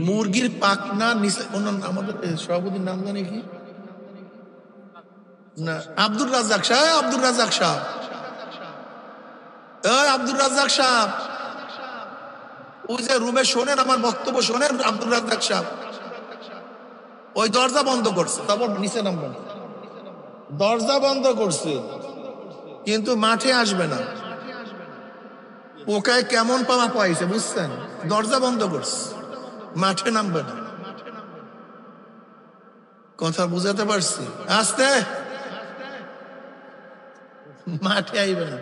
S1: মুরগির পাখনা নিচে, আমাদের সভাপতির নাম জানে কি না, আব্দুর রাজ্জাক সাহেব, আব্দুর রাজ্জাক সাহেব, আব্দুর রাজ্জাক সাহেব, ওই যে রুমে শোনেন আমার বক্তব্য শোনেন, আব্দুর রাজ্জাক সাহেব ওই দরজা বন্ধ করছে, তারপর নিচে নামবেন, দরজা বন্ধ করছে কিন্তু মাঠে আসবে না, পোকায় কেমন পাওয়া পাইছে বুঝছেন, দরজা বন্ধ করছে, মাঠে নামবে না। কথা বুঝাতে পারছি? আস্তে, মাঠে আইবে না।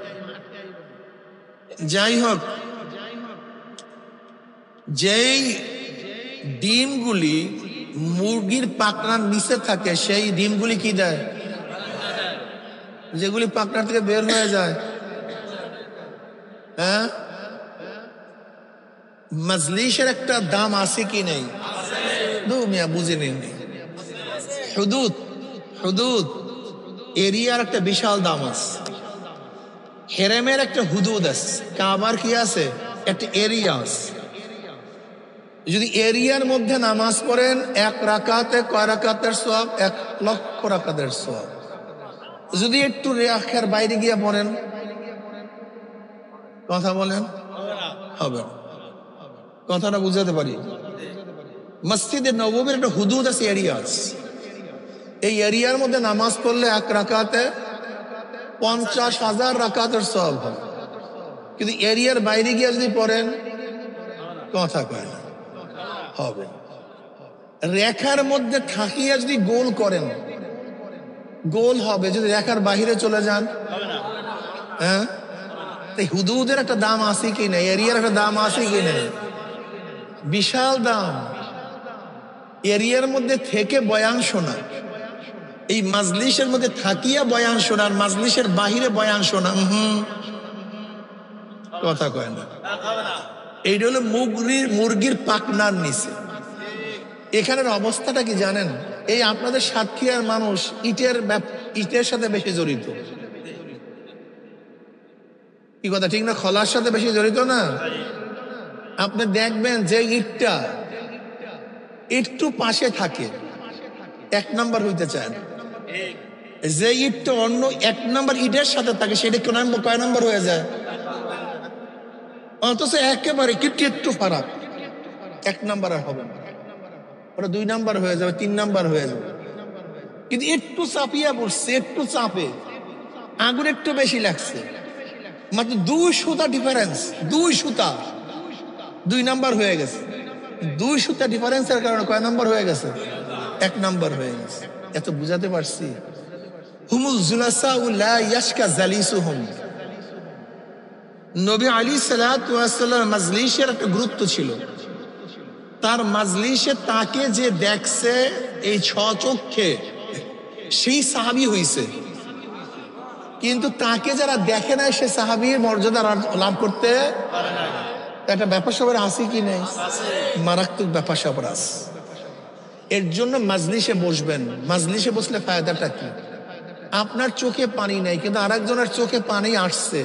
S1: যাই হোক, যেই ডিমগুলি মুরগির পাখনার নিচে থাকে সেই ডিমগুলি কি দেয়? যেগুলি পাখনার থেকে বের হয়ে যায়, হ্যাঁ, মজলিসের একটা দাম আছে কি নেই? মিয়া বুঝে নেই। হুদুদ, হুদুদ এরিয়ার একটা বিশাল দাম আছে, হেরেমের একটা হুদুদ আছে, কাবার কি আছে? একটা এরিয়া আছে। যদি এরিয়ার মধ্যে নামাজ পড়েন এক রাকাতে কয় রাকাতের সওয়াব? 1,00,000 রাকাতের সওয়াব। যদি একটু রেখার বাইরে গিয়ে পড়েন, কথা বলেন, হবে না। কথাটা বুঝাতে পারি? মসজিদে নববীর একটা হুদুদ আছে, এরিয়া আছে। এই এরিয়ার মধ্যে নামাজ পড়লে এক রাকাতে 50,000 রাকাতের সওয়াব হয়। কিন্তু এরিয়ার বাইরে গিয়ে যদি পড়েন, কথা কয় না, হবে। রেখার মধ্যে থাকিয়ে যদি গোল করেন, গোল হবে। যদি রেখার বাহিরে চলে যান, হ্যাঁ, হুদুদের একটা দাম আছে কি নেই? এরিয়ার একটা দাম আছে কি নেই? বিশাল দাম। এরিয়ার মধ্যে থেকে বয়ান শোনা, এই মাজলিসের মধ্যে থাকিয়া বয়ান শোনার, মাজলিসের বাহিরে বয়ান শোনা, কথা কয় না। এইটা হলো মুরগির পাখনার নিচে। এখানের অবস্থাটা কি জানেন? এই আপনাদের সাতক্ষীরার মানুষ ইটের সাথে বেশি জড়িত, কি কথা ঠিক না? খলার সাথে বেশি জড়িত না? আপনি দেখবেন যে ইটটা একটু পাশে থাকে, 1 নাম্বার হইতে চায় না। যে ইটটা অন্য 1 নাম্বার ইটের সাথে থাকে, সেটা কয় নাম্বার হয়ে যায়? অথচ একেবারে একটু ফারাক, 1 নাম্বার আর হবে না, ওটা 2 নাম্বার হয়ে যাবে, 3 নাম্বার হয়ে যাবে। কিন্তু একটু চাপিয়া পড়ছে, একটু চাপে আগুন একটু বেশি লাগছে, মাত্র 2 সুতা ডিফারেন্স, 2 সুতা 2 নাম্বার হয়ে গেছে। 2 সুতা ডিফারেন্সের কারণে কয় নাম্বার হয়ে গেছে? 1 নাম্বার হয়ে গেছে। এত বুঝাতে পারছি? হুমুল জুলাসাউ লা ইয়াশকা জালিসুহুম। নবী আলী সাল্লাল্লাহু আলাইহি ওয়াসাল্লাম মাজলিসের একটা গুরুত্ব ছিল। তার মাজলিসে তাকে যে দেখছে এই 6 চক্ষে, সেই সাহাবী হইছে। কিন্তু তাকে যারা দেখে নাই, সে সাহাবীর মর্যাদা লাভ করতে পারে না। একটা ব্যাপার সবার আছে কি নেই? মারাত্মক ব্যাপার সবার আছে। এর জন্য মাজলিসে বসবেন। মাজলিসে বসলে ফায়দাটা কি? আপনার চোখে পানি নাই, কিন্তু আরেকজনের চোখে পানি আসছে,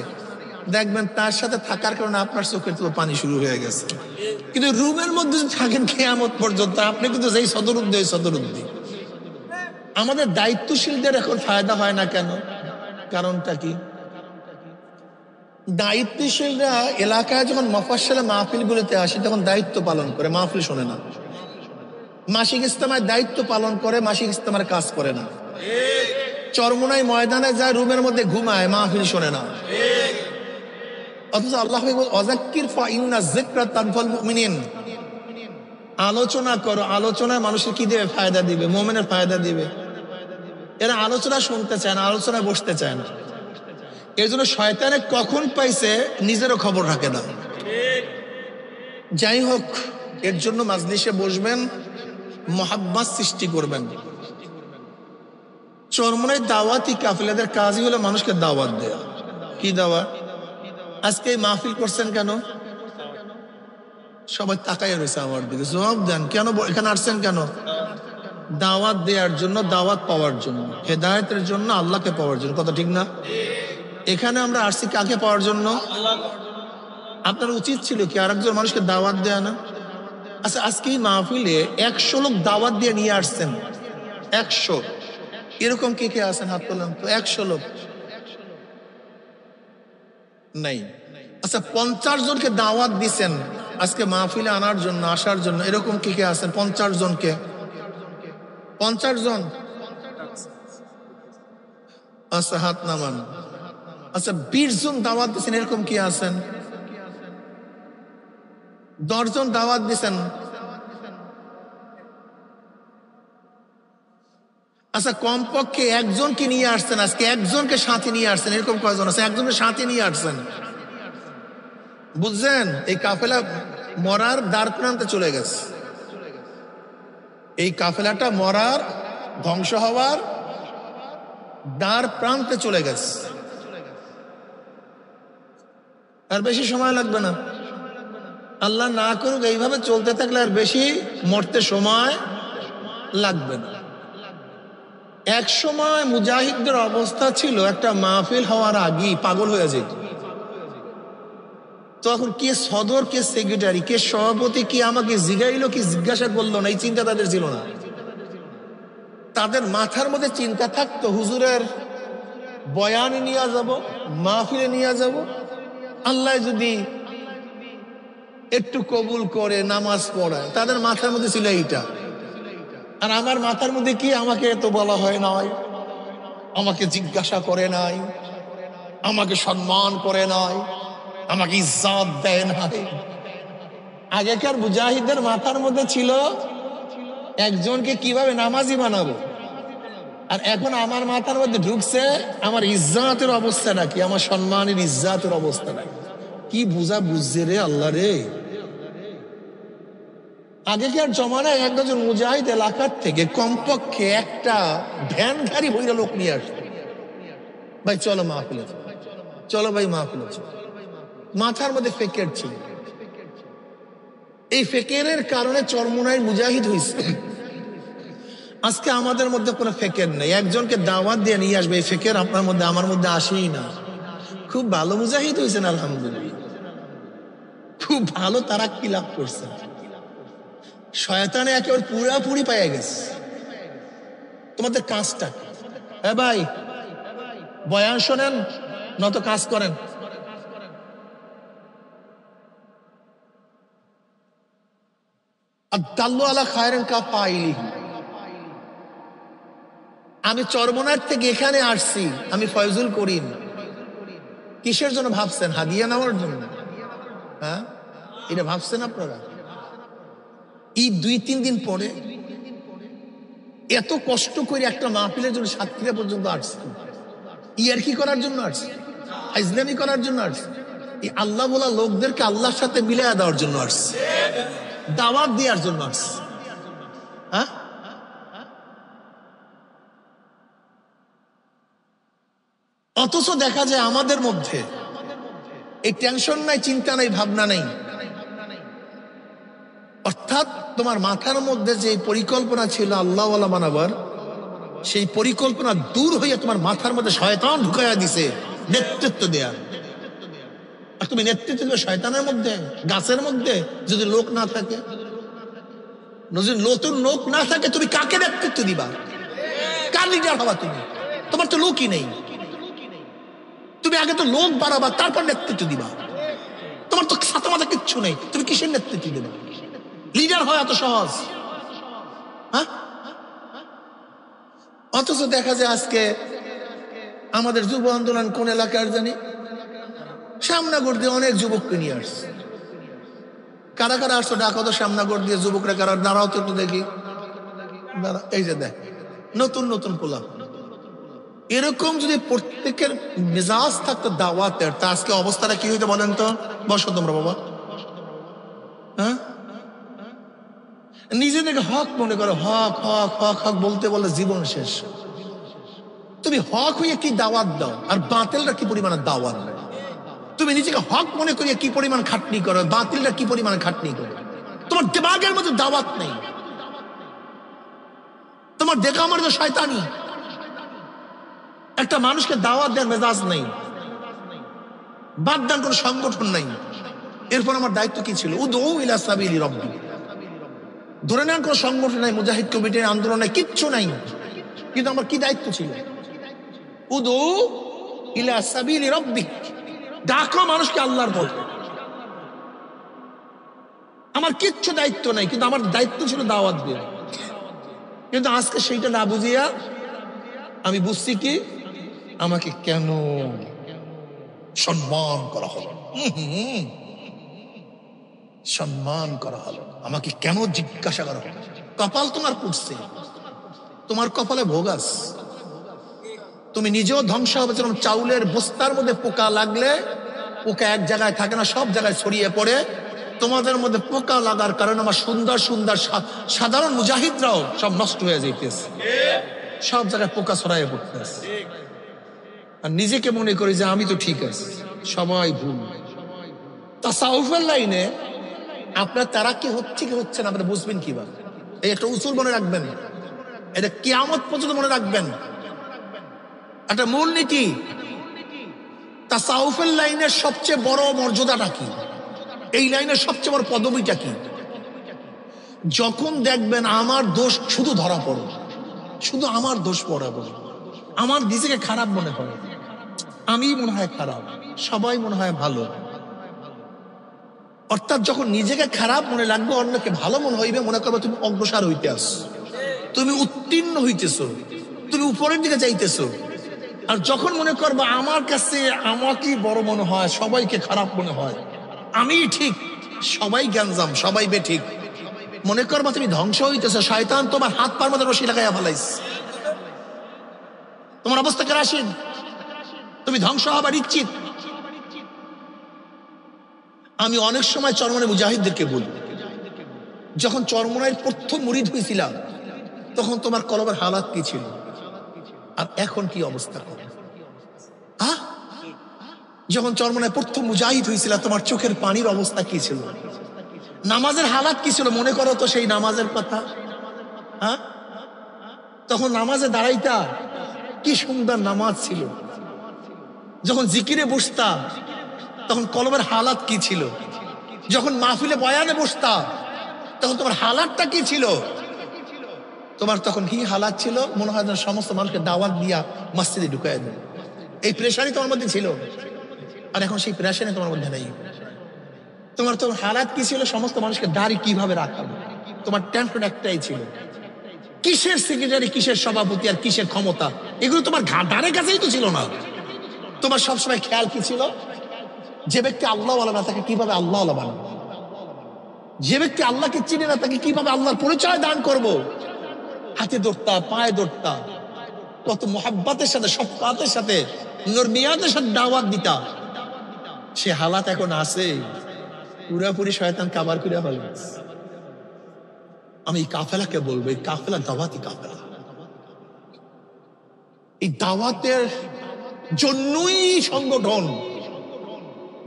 S1: দেখবেন তার সাথে থাকার কারণে আপনার চোখের তো পানি শুরু হয়ে গেছে। কিন্তু রুমের মধ্যে থাকেন কিয়ামত পর্যন্ত, আপনি কিন্তু যেই সদরুদ্দি ওই সদরুদ্দি। আমাদের দায়িত্বশীলদের এখন ফায়দা হয় না কেন? কারণটা কি? দায়িত্বশীলরা এলাকায় যখন মফস্বলে মাহফিলগুলিতে আসে তখন দায়িত্ব পালন করে, মাহফিল শোনে না। মাসিক ইজতেমায় দায়িত্ব পালন করে, মাসিক ইজতেমার কাজ করে না। চরমোনাই ময়দানে যায়, রুমের মধ্যে ঘুমায়, মাহফিল শোনে না। অথচ আল্লাহ ওয়াযাক্কির ফাইন্না যিকরা তানফাউল মুমিনিন। আলোচনা করো, আলোচনায় মানুষের কি দিবে? ফায়দা দিবে, মুমিনের ফায়দা দিবে। এরা আলোচনা শুনতে চায় না, আলোচনায় বসতে চায় না। এর জন্য শয়তানে কখন পাইছে নিজেরও খবর রাখে না। যাই হোক, এর জন্য মাজলিসে বসবেন, মহাব্বত সৃষ্টি করবেন। চরমোনাই দাওয়াতি কাফেলাদের কাজই হলো মানুষকে দাওয়াত দেয়া। কি দাওয়াত? আজকে এই মাহফিল করছেন কেন? সবাই তাকাইয়া রয়েছে আমার দিকে, জবাব দেন। কেন এখানে আসছেন কেন? দাওয়াত দেওয়ার জন্য, দাওয়াত পাওয়ার জন্য, হেদায়েতের জন্য, আল্লাহকে পাওয়ার জন্য। কথা ঠিক না? এখানে আমরা আসছি কাকে পাওয়ার জন্য? আপনার উচিত ছিল কি আরেকজন মানুষকে দাওয়াত দেয়া না? আচ্ছা, আজকে এই মাহফিলে 100 লোক দাওয়াত দিয়ে নিয়ে আসছেন, 100, এরকম কে কে আছেন হাত তোলেন তো? 100 লোক নাই। আচ্ছা, 50 জনকে দাওয়াত দিছেন আজকে মাহফিলে আনার জন্য, আসার জন্য, এরকম কে কে আছেন? 50 জনকে, 50 জন। আচ্ছা, হাত নামান। আচ্ছা, 20 জন দাওয়াত দিচ্ছেন, এরকম কি আছেন? 10 জন দাওয়াত দিচ্ছেন। আচ্ছা, কমপক্ষে একজনকে নিয়ে আসছেন আজকে, একজনকে সাথে নিয়ে আসছেন, এরকম কয়জন আছে? একজনের সাথে নিয়ে আসছেন। বুঝছেন? এই কাফেলা মরার দ্বার প্রান্তে চলে গেছে। এই কাফেলাটা মরার, ধ্বংস হওয়ার দ্বার প্রান্তে চলে গেছে। আর বেশি সময় লাগবে না, আল্লাহ না করুক এইভাবে চলতে থাকলে আর বেশি মরতে সময় লাগবে না। এক সময় মুজাহিদদের অবস্থা ছিল একটা মাহফিল হওয়ার আগেই পাগল হয়ে যেত। তখন কে সদর, কে সেক্রেটারি, কে সভাপতি, কি আমাকে জিগাইলো কি জিজ্ঞাসা করলো না, এই চিন্তা তাদের ছিল না। তাদের মাথার মধ্যে চিন্তা থাকতো হুজুরের বয়ানে নিয়ে যাব, মাহফিলে নিয়ে যাব, আল্লাহ যদি একটু কবুল করে নামাজ পড়ায়। তাদের মাথার মধ্যে ছিল এইটা। আর আমার মাথার মধ্যে কি, আমাকে তো বলা হয় নাই, আমাকে জিজ্ঞাসা করে নাই, আমাকে সম্মান করে নাই, আমাকে ইজ্জত দেয় নাই। আগেকার মুজাহিদদের মাথার মধ্যে ছিল একজনকে কিভাবে নামাজি বানাবো। আর এখন আমার মাথার মধ্যে ঢুকছে আমার ইজ্জতের অবস্থাটা কি, আমার সম্মানের ইজ্জতের অবস্থাটা কি। বুঝছে রে আল্লাহ রে। আগেকার জমানায় একজন মুজাহিদ এলাকার থেকে কমপক্ষে একটা ভ্যান গাড়ি ভইরা লোক নিয়ে আসতো। ভাই চলো মাহফিলে, চলো ভাই মাহফিলে। মাথার মধ্যে ফেকের ছিল। এই ফেকেরের কারণে চরমোনাইর মুজাহিদ হয়েছে। আজকে আমাদের মধ্যে কোনো ফেকের নেই। একজনকে দাওয়াত দিয়ে নিয়ে আসবে, এই ফেকের আপনার মধ্যে আমার মধ্যে আসেই না। খুব ভালো মুজাহিদ হয়েছেন আলহামদুলিল্লাহ, খুব ভালো তারাক্কি লাভ করছেন। শয়তানে একেবারে পুরাপুরি পাইয়া গেছে। তোমাদের কাজটা, হ্যাঁ ভাই বয়ান শোনেন নত কাজ করেন। আদাল্লু আলা খায়রিন কা ফাইলিহি। আমি চরমোনার থেকে এখানে আসছি, আমি ফয়জুল করিম। কিসের জন্য ভাবছেন? হাদিয়া নেওয়ার জন্য? হ্যাঁ, এটা ভাবছেন আপনারা? ঈদ 2-3 দিন পরে এত কষ্ট করে একটা মাহফিলের জন্য সাতক্ষীরা পর্যন্ত আসছি, ইয়ারকি করার জন্য আসছি, ইসলামি করার জন্য আসছি, এই আল্লাহ বলা লোকদেরকে আল্লাহর সাথে মিলাইয়া দেওয়ার জন্য আসছি, দাওয়াত দেওয়ার জন্য আসছি। হ্যাঁ, অথচ দেখা যায় আমাদের মধ্যে এই টেনশন নাই, চিন্তা নাই, ভাবনা নাই। অর্থাৎ তোমার মাথার মধ্যে যে পরিকল্পনা ছিল আল্লাহওয়ালা বানাবার, সেই পরিকল্পনা দূর হইয়া তোমার মাথার মধ্যে শয়তান ঢুকাইয়া দিছে নেতৃত্ব দেয়া। আর তুমি নেতৃত্ব দেবে শয়তানের মধ্যে, গাছের মধ্যে। যদি লোক না থাকে, যদি নতুন লোক না থাকে, তুমি কাকে নেতৃত্ব দিবা? কার লিডার হবা তুমি? তোমার তো লোকই নেই। তুমি আগে তো লোক বাড়াবা, তারপর নেতৃত্ব দিবা। তোমার তো ছাতা মাথা কিচ্ছু নেই, তুমি কিসের নেতৃত্ব দিবা? লিডার হয় এত সহজ? হ্যাঁ, অথচ দেখা যায় আজকে আমাদের যুব আন্দোলন কোন এলাকার জানি, সামনাগর দিয়ে অনেক যুবককে নিয়ে আসছে। কারা কারা আসছো ডাকো তো, সামনাগর দিয়ে যুবকরা কারা? দাঁড়াও তো একটু দেখি, দাঁড়া। এই যে দেখ, নতুন নতুন পোলা। এরকম যদি প্রত্যেকের মেজাজ থাকতো দাওয়াতের, তা আজকে অবস্থাটা কি হইতো বলেন তো? বসো তোমরা বাবা। হ্যাঁ, নিজেদেরকে হক মনে করো, হক হক হক হক বলতে বললে জীবন শেষ। তুমি হক হইয়া কি দাওয়াত দাও, আর বাতিলরা কি পরিমাণে দাওয়াত দেয়। তুমি নিজেকে হক মনে করিয়া কি পরিমাণ খাটনি করো, বাতিলরা কি পরিমাণে খাটনি করে। তোমার দিমাগের মধ্যে দাওয়াত নেই, তোমার দেখা আমার তো শয়তানি। একটা মানুষকে দাওয়াত দেওয়ার মেজাজ নেই, বাদ দেন কোনো সংগঠন নাই। এরপর আমার দায়িত্ব কি ছিল? উদউ ইলা সাবিলি রাব্বি। ধরে নেন কোনো সংগঠন নাই, মুজাহিদ কমিটির আন্দোলন নাই, কিচ্ছু নাই, কিন্তু আমার কি দায়িত্ব ছিল? উদউ ইলা সাবিলি রাব্বি, ডাকো মানুষকে আল্লাহর পথে। আমার কিচ্ছু দায়িত্ব নাই, কিন্তু আমার দায়িত্ব ছিল দাওয়াত দেওয়া। কিন্তু আজকে সেইটা না বুঝিয়া আমি বুঝছি কি আমাকে কেন সম্মান করা হলো, সম্মান করা হলো, আমাকে কেন জিজ্ঞাসা করা হলো। কপাল তোমার পুড়ছে, তোমার কপালে ভোগ আছে, তুমি নিজেও ধ্বংস হবে। যেরকম চাউলের বস্তার মধ্যে পোকা লাগলে পোকা এক জায়গায় থাকে না, সব জায়গায় ছড়িয়ে পড়ে, তোমাদের মধ্যে পোকা লাগার কারণে আমার সুন্দর সুন্দর সাধারণ মুজাহিদরাও সব নষ্ট হয়ে যাইতেছে, সব জায়গায় পোকা ছড়াইয়ে পড়তেছে। আর নিজেকে মনে করি যে আমি তো ঠিক আছে, সবাই ভুল। তাসাউফের লাইনে আপনার তারা কি হচ্ছে কি হচ্ছে না আপনি বুঝবেন কিভাবে? এই একটা উসুল মনে রাখবেন, এটা কিয়ামত পর্যন্ত মনে রাখবেন, একটা মূলনীতি। তাসাউফের লাইনের সবচেয়ে বড় মর্যাদাটা কি? এই লাইনের সবচেয়ে বড় পদবিটা কি? যখন দেখবেন আমার দোষ শুধু ধরা পড়ে, শুধু আমার দোষ পড়া পড়ে, আমার নিজেকে খারাপ মনে হয়, আমি মনে হয় খারাপ, সবাই মনে হয় ভালো। অর্থাৎ যখন নিজেকে খারাপ মনে লাগবে, অন্যকে ভালো মনে হইবে, মনে করবে তুমি অগ্রসর হইতে আস, তুমি উত্তীর্ণ হইতেছো, তুমি উপরের দিকে যাইতেছো। আর যখন মনে করবে আমার কাছে আমাকে বড় মনে হয়, সবাইকে খারাপ মনে হয়, আমি ঠিক, সবাই গ্যাঞ্জাম, সবাই বেঠিক, মনে করবা তুমি ধ্বংস হইতেছো। শয়তান তোমার হাত পার মধ্যে রশি লাগাইয়া ফেলাইছে, তোমার অবস্থা কেরাসিন, তুমি ধ্বংস হবার নিশ্চিত। আমি অনেক সময় চরমনে মুজাহিদদেরকে বলি, যখন চরমনায় প্রথম মুরিদ হয়েছিলাম তখন তোমার কলবের হালাত কি ছিল, আর এখন কি অবস্থা? যখন চরমনায় প্রথম মুজাহিদ হয়েছিল তোমার চোখের পানির অবস্থা কি ছিল, নামাজের হালাত কি ছিল? মনে করো তো সেই নামাজের কথা। তখন নামাজে দাঁড়াইতা কি সুন্দর নামাজ ছিল, যখন জিকিরে বসতা তখন কলবের হালাত কি ছিল, যখন মাহফিলে বয়ানে বসতা তখন তোমার হালাতটা কি ছিল? তোমার তখন কি হালাত ছিল? মনে হয় সমস্ত মানুষকে দাওয়াত দিয়া মসজিদে ঢুকাই দেয়, এই প্রেশারই তোমার মধ্যে ছিল। আর এখন সেই প্রেশারই তোমার মধ্যে নেই। তোমার তো হালাত কি ছিল? সমস্ত মানুষকে দাড়ি কিভাবে রাখাবো, তোমার টেনশন একটাই ছিল, কিসের সেক্রেটারি, কিসের সভাপতি, আর কিসের ক্ষমতা, এগুলো তোমার ধারে কাছেই তো ছিল না। তোমার সবসময় খেয়াল কি ছিল? যে ব্যক্তি আল্লাহ ওয়ালা না তাকে কিভাবে আল্লাহ ওয়ালা বানাবো, যে ব্যক্তি আল্লাহকে চিনে না তাকে কিভাবে আল্লাহর পরিচয় দান করব। হাতে ধরতা, পায়ে ধরতা, কত মোহাব্বতের সাথে, শফকাতের সাথে, নরমিয়াতের সাথে দাওয়াত দিতা। সে হালাত এখন আছে, পুরাপুরি শয়তান কাবার করে ফেলে। আমি এই কাফেলাকে বলবো, এই কাফেলা দাওয়াতি কাফেলা, এই দাওয়াতের জন্যই সংগঠন।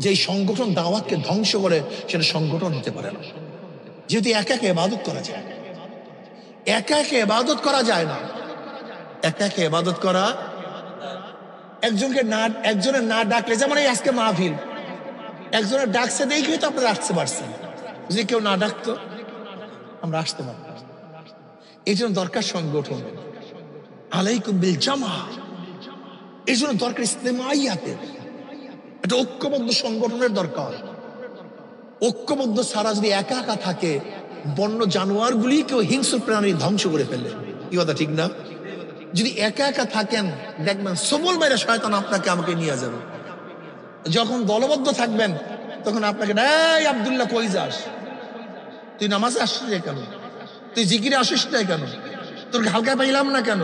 S1: যে সংগঠন দাওয়াতকে ধ্বংস করে সেটা সংগঠন হতে পারে না। যেহেতু একা একা ইবাদত করা যায়, একা একা ইবাদত করা যায় না, একা একা ইবাদত করা, একজনের না ডাকলে, যেমন এই আজকে মাহফিল, একজনের ডাকছে দেখে তো আপনারা আসতে পারছেন, যদি কেউ না ডাকতো আমরা আসতে পারতাম। এই জন্য দরকার সংগঠন, আলাইকুম বিল জামা। এই জন্য দরকার ইজতিমাইয়াতের, একটা ঐক্যবদ্ধ সংগঠনের দরকার। ঐক্যবদ্ধ ছাড়া যদি একা একা থাকে, বন্য জানোয়ার গুলি কেউ হিংস্র প্রাণী ধ্বংস করে ফেলে, কি কথা ঠিক না? যদি একা একা থাকেন দেখবেন সবল বাইরে শয়তান আপনাকে আমাকে নিয়ে যাবে। যখন দলবদ্ধ থাকবেন তখন আপনাকে, এই আব্দুল্লাহ কই যাস, তুই নামাজে আসছিস কেন, তুই জিকিরে আসিস না কেন, তোর হালকা পাইলাম না কেন,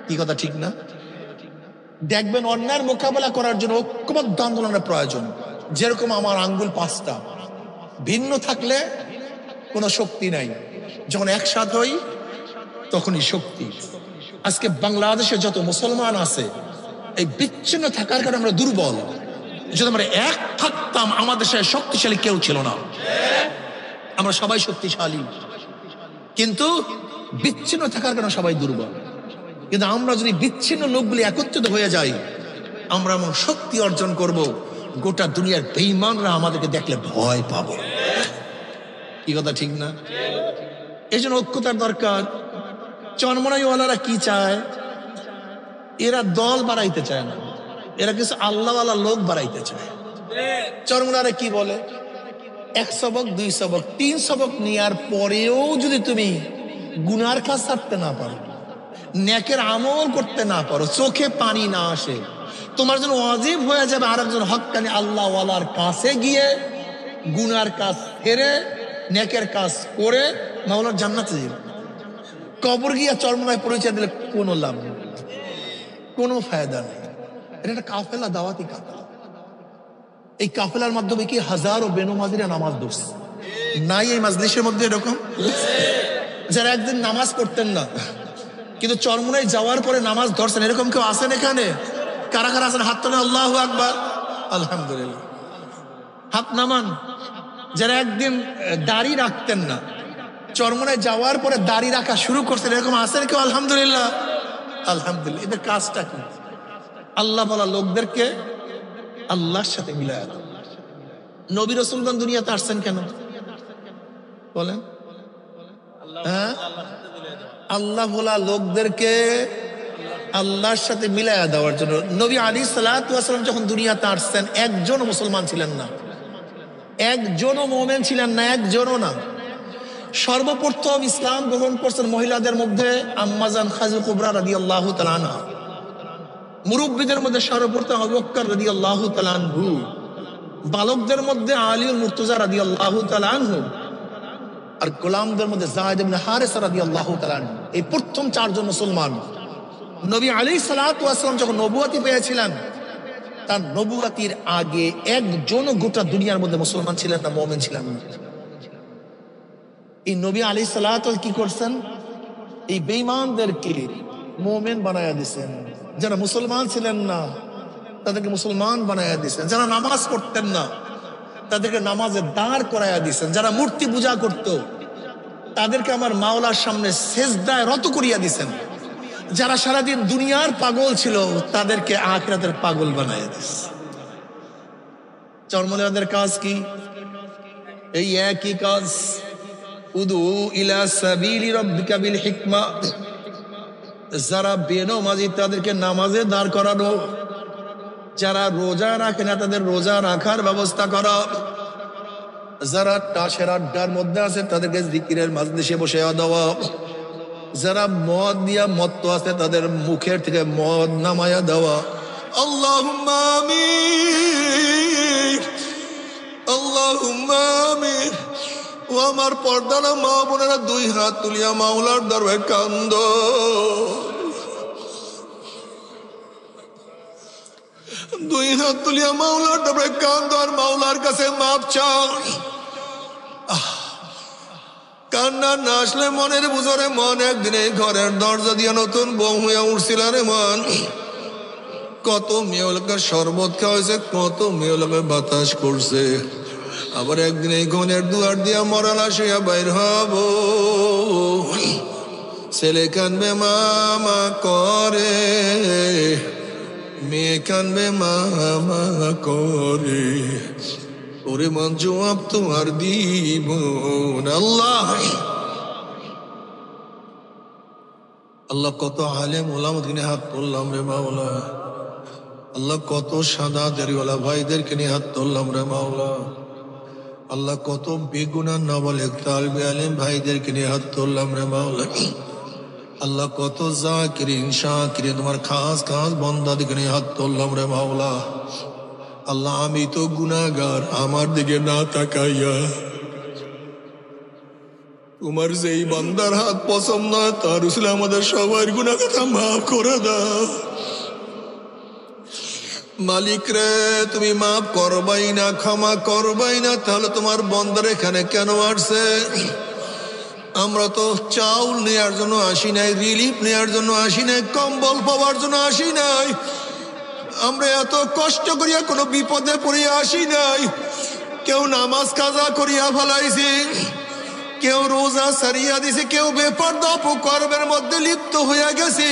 S1: কি কথা ঠিক না? দেখবেন অন্যায়ের মোকাবেলা করার জন্য ঐক্যবদ্ধ আন্দোলনের প্রয়োজন। যেরকম আমার আঙ্গুল 5টা, ভিন্ন থাকলে কোনো শক্তি নাই, যখন একসাথ হই তখনই শক্তি। আজকে বাংলাদেশে যত মুসলমান আছে, এই বিচ্ছিন্ন থাকার কারণে আমরা দুর্বল। যদি আমরা এক থাকতাম, আমাদের সাথে শক্তিশালী কেউ ছিল না, আমরা সবাই শক্তিশালী, কিন্তু বিচ্ছিন্ন থাকার কারণে সবাই দুর্বল। কিন্তু আমরা যদি বিচ্ছিন্ন লোকগুলি একত্রিত হয়ে যাই, আমরা এমন শক্তি অর্জন করব, গোটা দুনিয়ার বেঈমানরা আমাদেরকে দেখলে ভয় পাবো। কি কথা ঠিক না? এই জন্য ঐক্যতার দরকার। চরমনাইওয়ালারা কি চায়? এরা দল বাড়াইতে চায় না, এরা কিছু আল্লাহওয়ালা লোক বাড়াইতে চায়। চরমনারা কি বলে? 1 সবক 2 সবক 3 সবক নেওয়ার পরেও যদি তুমি গুনার কাজ ছাড়তে না পারো, নেকের আমল করতে না পারো, চোখে পানি না আসে, তোমার জন্য ওয়াজিব হয়ে যাবে আরেকজন হক্কানি আল্লাহওয়ালার কাছে গিয়ে গুনার কাজ ফেরে নেকের কাজ করে মাওলার জান্নাতে যাবে। কবর গিয়া চরমনায় পরিচয় দিলে কোনো লাভ নেই, কোনো ফায়দা নেই। এটা একটা কাফেলা, দাওয়াতি কাফেলা। এই কাফেলার মাধ্যমে কি হাজারো বেনমাজিরা নামাজ ধরছে নাই এই মাজলিসের মধ্যে? এরকম যারা একদিন নামাজ পড়তেন না কিন্তু চরমনায় যাওয়ার পরে নামাজ ধরছেন, এরকম কেউ আছেন এখানে? কারা কারা আছেন? হাত তোলেন। আল্লাহু আকবার, আলহামদুলিল্লাহ। হাত নামান। যারা একদিন দাড়ি রাখতেন না, চরমনায় যাওয়ার পরে দাড়ি রাখা শুরু করছেন, এরকম আছেন কেউ? আলহামদুলিল্লাহ, আলহামদুলিল্লাহ। এদের কাজটা কি? আল্লাহ বলা লোকদেরকে আল্লাহর সাথে মিলায় দাও। নবী রাসূলগণ দুনিয়াতে আসছেন কেন বলেন? হ্যাঁ, আল্লাহ বলা লোকদেরকে আল্লাহর সাথে মিলায়া দেওয়ার জন্য। নবী আলাইহিস সালাতু ওয়াস সালাম যখন দুনিয়াতে আসছেন, একজনও মুসলমান ছিলেন না, একজনও মুমিন ছিলেন না, একজনও না। সর্বপ্রথম ইসলাম গ্রহণ করছেন মহিলাদের মধ্যে আম্মাজান খাদিজা কুবরা রাদিয়াল্লাহু তাআলা আনহা। মুরব্বীদের মধ্যে সর্বপ্রথম আবু বকর রাদিয়াল্লাহু তাআলা আনহু। বালকদের মধ্যে আলীউল মুর্তজা রাদিয়াল্লাহু তাআলা আনহু। আর গোলামদের মধ্যে যায়েদ ইবনে হারিসা রাদিয়াল্লাহু তাআলা আনহু। এই প্রথম 4 জন মুসলমান। নবী আলাইহিস সালাতু ওয়াস সালাম যখন নবুয়তি পেয়েছিলেন, তার নবুয়তির আগে একজনও গোটা দুনিয়ার মধ্যে মুসলমান ছিলেন না, মুমিন ছিলেন না। এই নবী আলাইহিস সালাতু কি করছেন? এই বেঈমানদেরকে মুমিন বানায়া দিয়েছেন। যারা মুসলমান ছিলেন না তাদেরকে মুসলমান বানায়া দিয়েছেন। যারা নামাজ পড়তেন না তাদেরকে নামাজে দাঁড় করায়া দিয়েছেন। যারা মূর্তি পূজা করত তাদেরকে আমার মাওলার সামনে সেজদায় রত করিয়া দিয়েছেন। যারা সারাদিন দুনিয়ার পাগল ছিল তাদেরকে আখিরাতের পাগল বানায়া দিয়েছেন। চরমনাইওয়ালাদের কাজ কি? এই একই কাজ। উদু ইলা সাবিলি রাব্বিকা বিল হিকমা। যারা বেনমাজি তাদেরকে নামাজে দাঁড় করানো, যারা রোজা রাখে না তাদের রোজা রাখার ব্যবস্থা করা, যারা তাসের আড্ডার মধ্যে আছে তাদেরকে জিকিরের মাজলিসে বসে দেওয়া, যারা মদ দিয়া মত্ত আছে তাদের মুখের থেকে মদ নামায়া দেওয়া। আল্লাহুম্মা আমিন, আল্লাহুম্মা আমিন। ও আমার পর্দারা মা বোনেরা, 2 হাত তুলিয়া মাওলার দরবারে কান্দো। দুই হাত তুলিয়া মাওলার দরবারে কান্দো আর মাওলার কাছে মাপ চাও। কান্না না আসলে মনের বুঝরে মন একদিন এই ঘরের দরজা দিয়া নতুন বউ হইয়া উঠছিল রে মন। কত মেয়ে লোকের শরবত খাওয়াইছে, কত মেয়ে লোকের বাতাস করছে, আবার একদিন এই ঘনের দুয়ার দিয়া মরাল আসিয়া বাইর হব। ছেলে কানবে মামা করে, মেয়ে কানবে মামা করে, ওরে মন জবাব তোমার দিব না। আল্লাহ আল্লাহ কত আলেম ওলামাকে নিয়ে হাত তুললাম রে মাওলা। আল্লাহ কত সাদা দাড়িওয়ালা ভাইদেরকে নিয়ে হাত তুললাম রে মাওলা। আল্লাহ কত বেগুনা নাবালেগ তালবে আলেম ভাইদেরকে নিয়ে হাত তুললাম রে মাওলা। আল্লাহ কত জাকিরিন শাকিরিন তোমার খাস খাস বান্দাদেরকে নিয়ে হাত তুললাম রে মাওলা। আল্লাহ আমি তো গুনাহগার, আমার দিকে না তাকাইয়া তোমার যেই বান্দার হাত পছন্দ নয় তার উসিলে আমাদের সবার গুনাহ কথা মাফ করে দাও। মালিক রে তুমি মাফ করবাই না, ক্ষমা করবাই না, তাহলে তোমার বান্দার এখানে কেন আসছে? আমরা তো চাউল নেওয়ার জন্য আসি নাই, রিলিফ নেওয়ার জন্য আসি নাই, কম্বল পাওয়ার জন্য আসি নাই। আমরা এত কষ্ট করিয়া কোনো বিপদে পড়িয়া আসি নাই। কেউ নামাজ কাজা করিয়া ফেলাইছি, কেউ রোজা সারিয়া দিছে, কেউ বেপরদা অপকর্মের মধ্যে লিপ্ত হইয়া গেছে,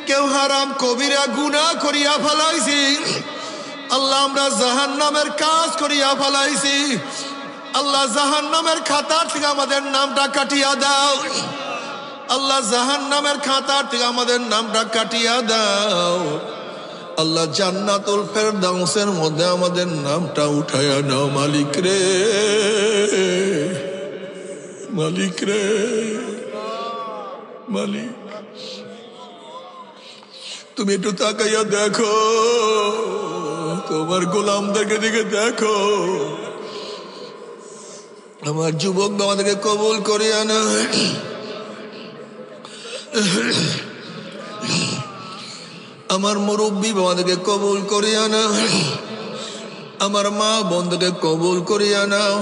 S1: কেউ হারাম কবিরা গুনাহ করিয়া ফেলাইছি, আল্লাহ আমরা জাহান্নামের কাজ করিয়া ফেলাইছি, আল্লাহ জাহান্নামের খাতার থেকে আমাদের নামটা কাটিয়া দাও, আল্লাহ জাহান্নামের খাতার থেকে আমাদের নামটা কাটিয়া দাও, আল্লাহ জান্নাতুল ফেরদাউসের মধ্যে আমাদের নামটা উঠাইয়া নাও মালিক রে, মালিক রে, মালিক। তুমি একটু তাকাইয়া দেখো, তোমার গোলামদেরকে দিকে দেখো, আমার যুবক আমাদেরকে কবুল করিয়া না, আমার মুরব্বী বাবাদেরকে কবুল করিয়া না, আমার মা বন্ধুকে কবুল করিয়া নাও।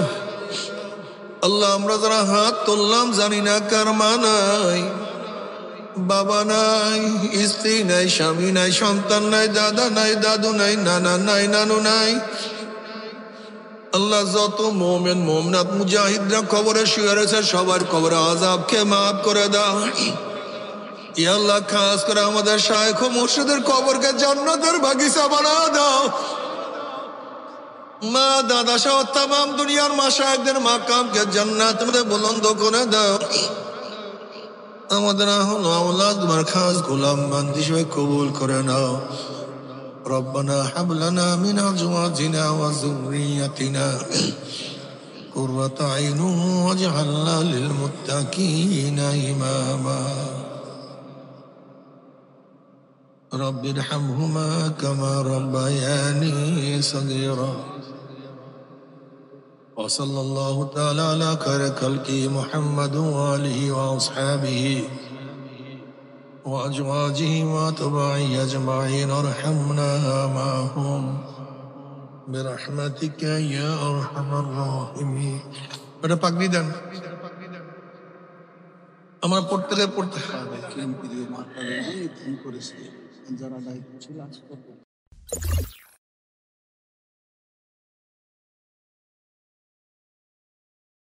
S1: আল্লাহ আমরা যারা হাত তুললাম জানি না কার মা নাই, বাবা নাই, স্ত্রী নাই, স্বামী নাই, সন্তান নাই, দাদা নাই, দাদু নাই, নানা নাই, নানু নাই। আল্লাহ যত মোমেন মোমনাত মুজাহিদরা কবরে শুয়ে রয়েছে সবার কবরে আযাবকে মাফ করে দাও। ইয়া আল্লাহ খাস করে আমাদের শায়েখ ও মুর্শিদের কবরকে জান্নাতের বাগিচা বানাও দাও। মা দাদা সহ তামাম দুনিয়ার মাশায়েখদের মাকামকে জান্নাতের মধ্যে বুলন্দ করে দাও। আমাদের আহল আওলাদ তোমার খাস গোলাম বান্দী হিসেবে কবুল করে নাও। রব্বানা হাব লানা মিন আজওয়াজিনা ওয়া যুররিয়াতিনা কুররাতা আইনুন ওয়াজআলনা লিল মুত্তাকিনা ইমামা। رب ارحمهما كما ربياني صغيرا وصلى الله تعالى على خير خلقه محمد وآله وأصحابه وأزواجه وأتباعه أجمعين ارحمنا معهم برحمتك يا أرحم الراحمين. এটা পাগড়ি দেন আমার পড়তে
S2: যারা দায়িত্ব ছিল আজ করবো।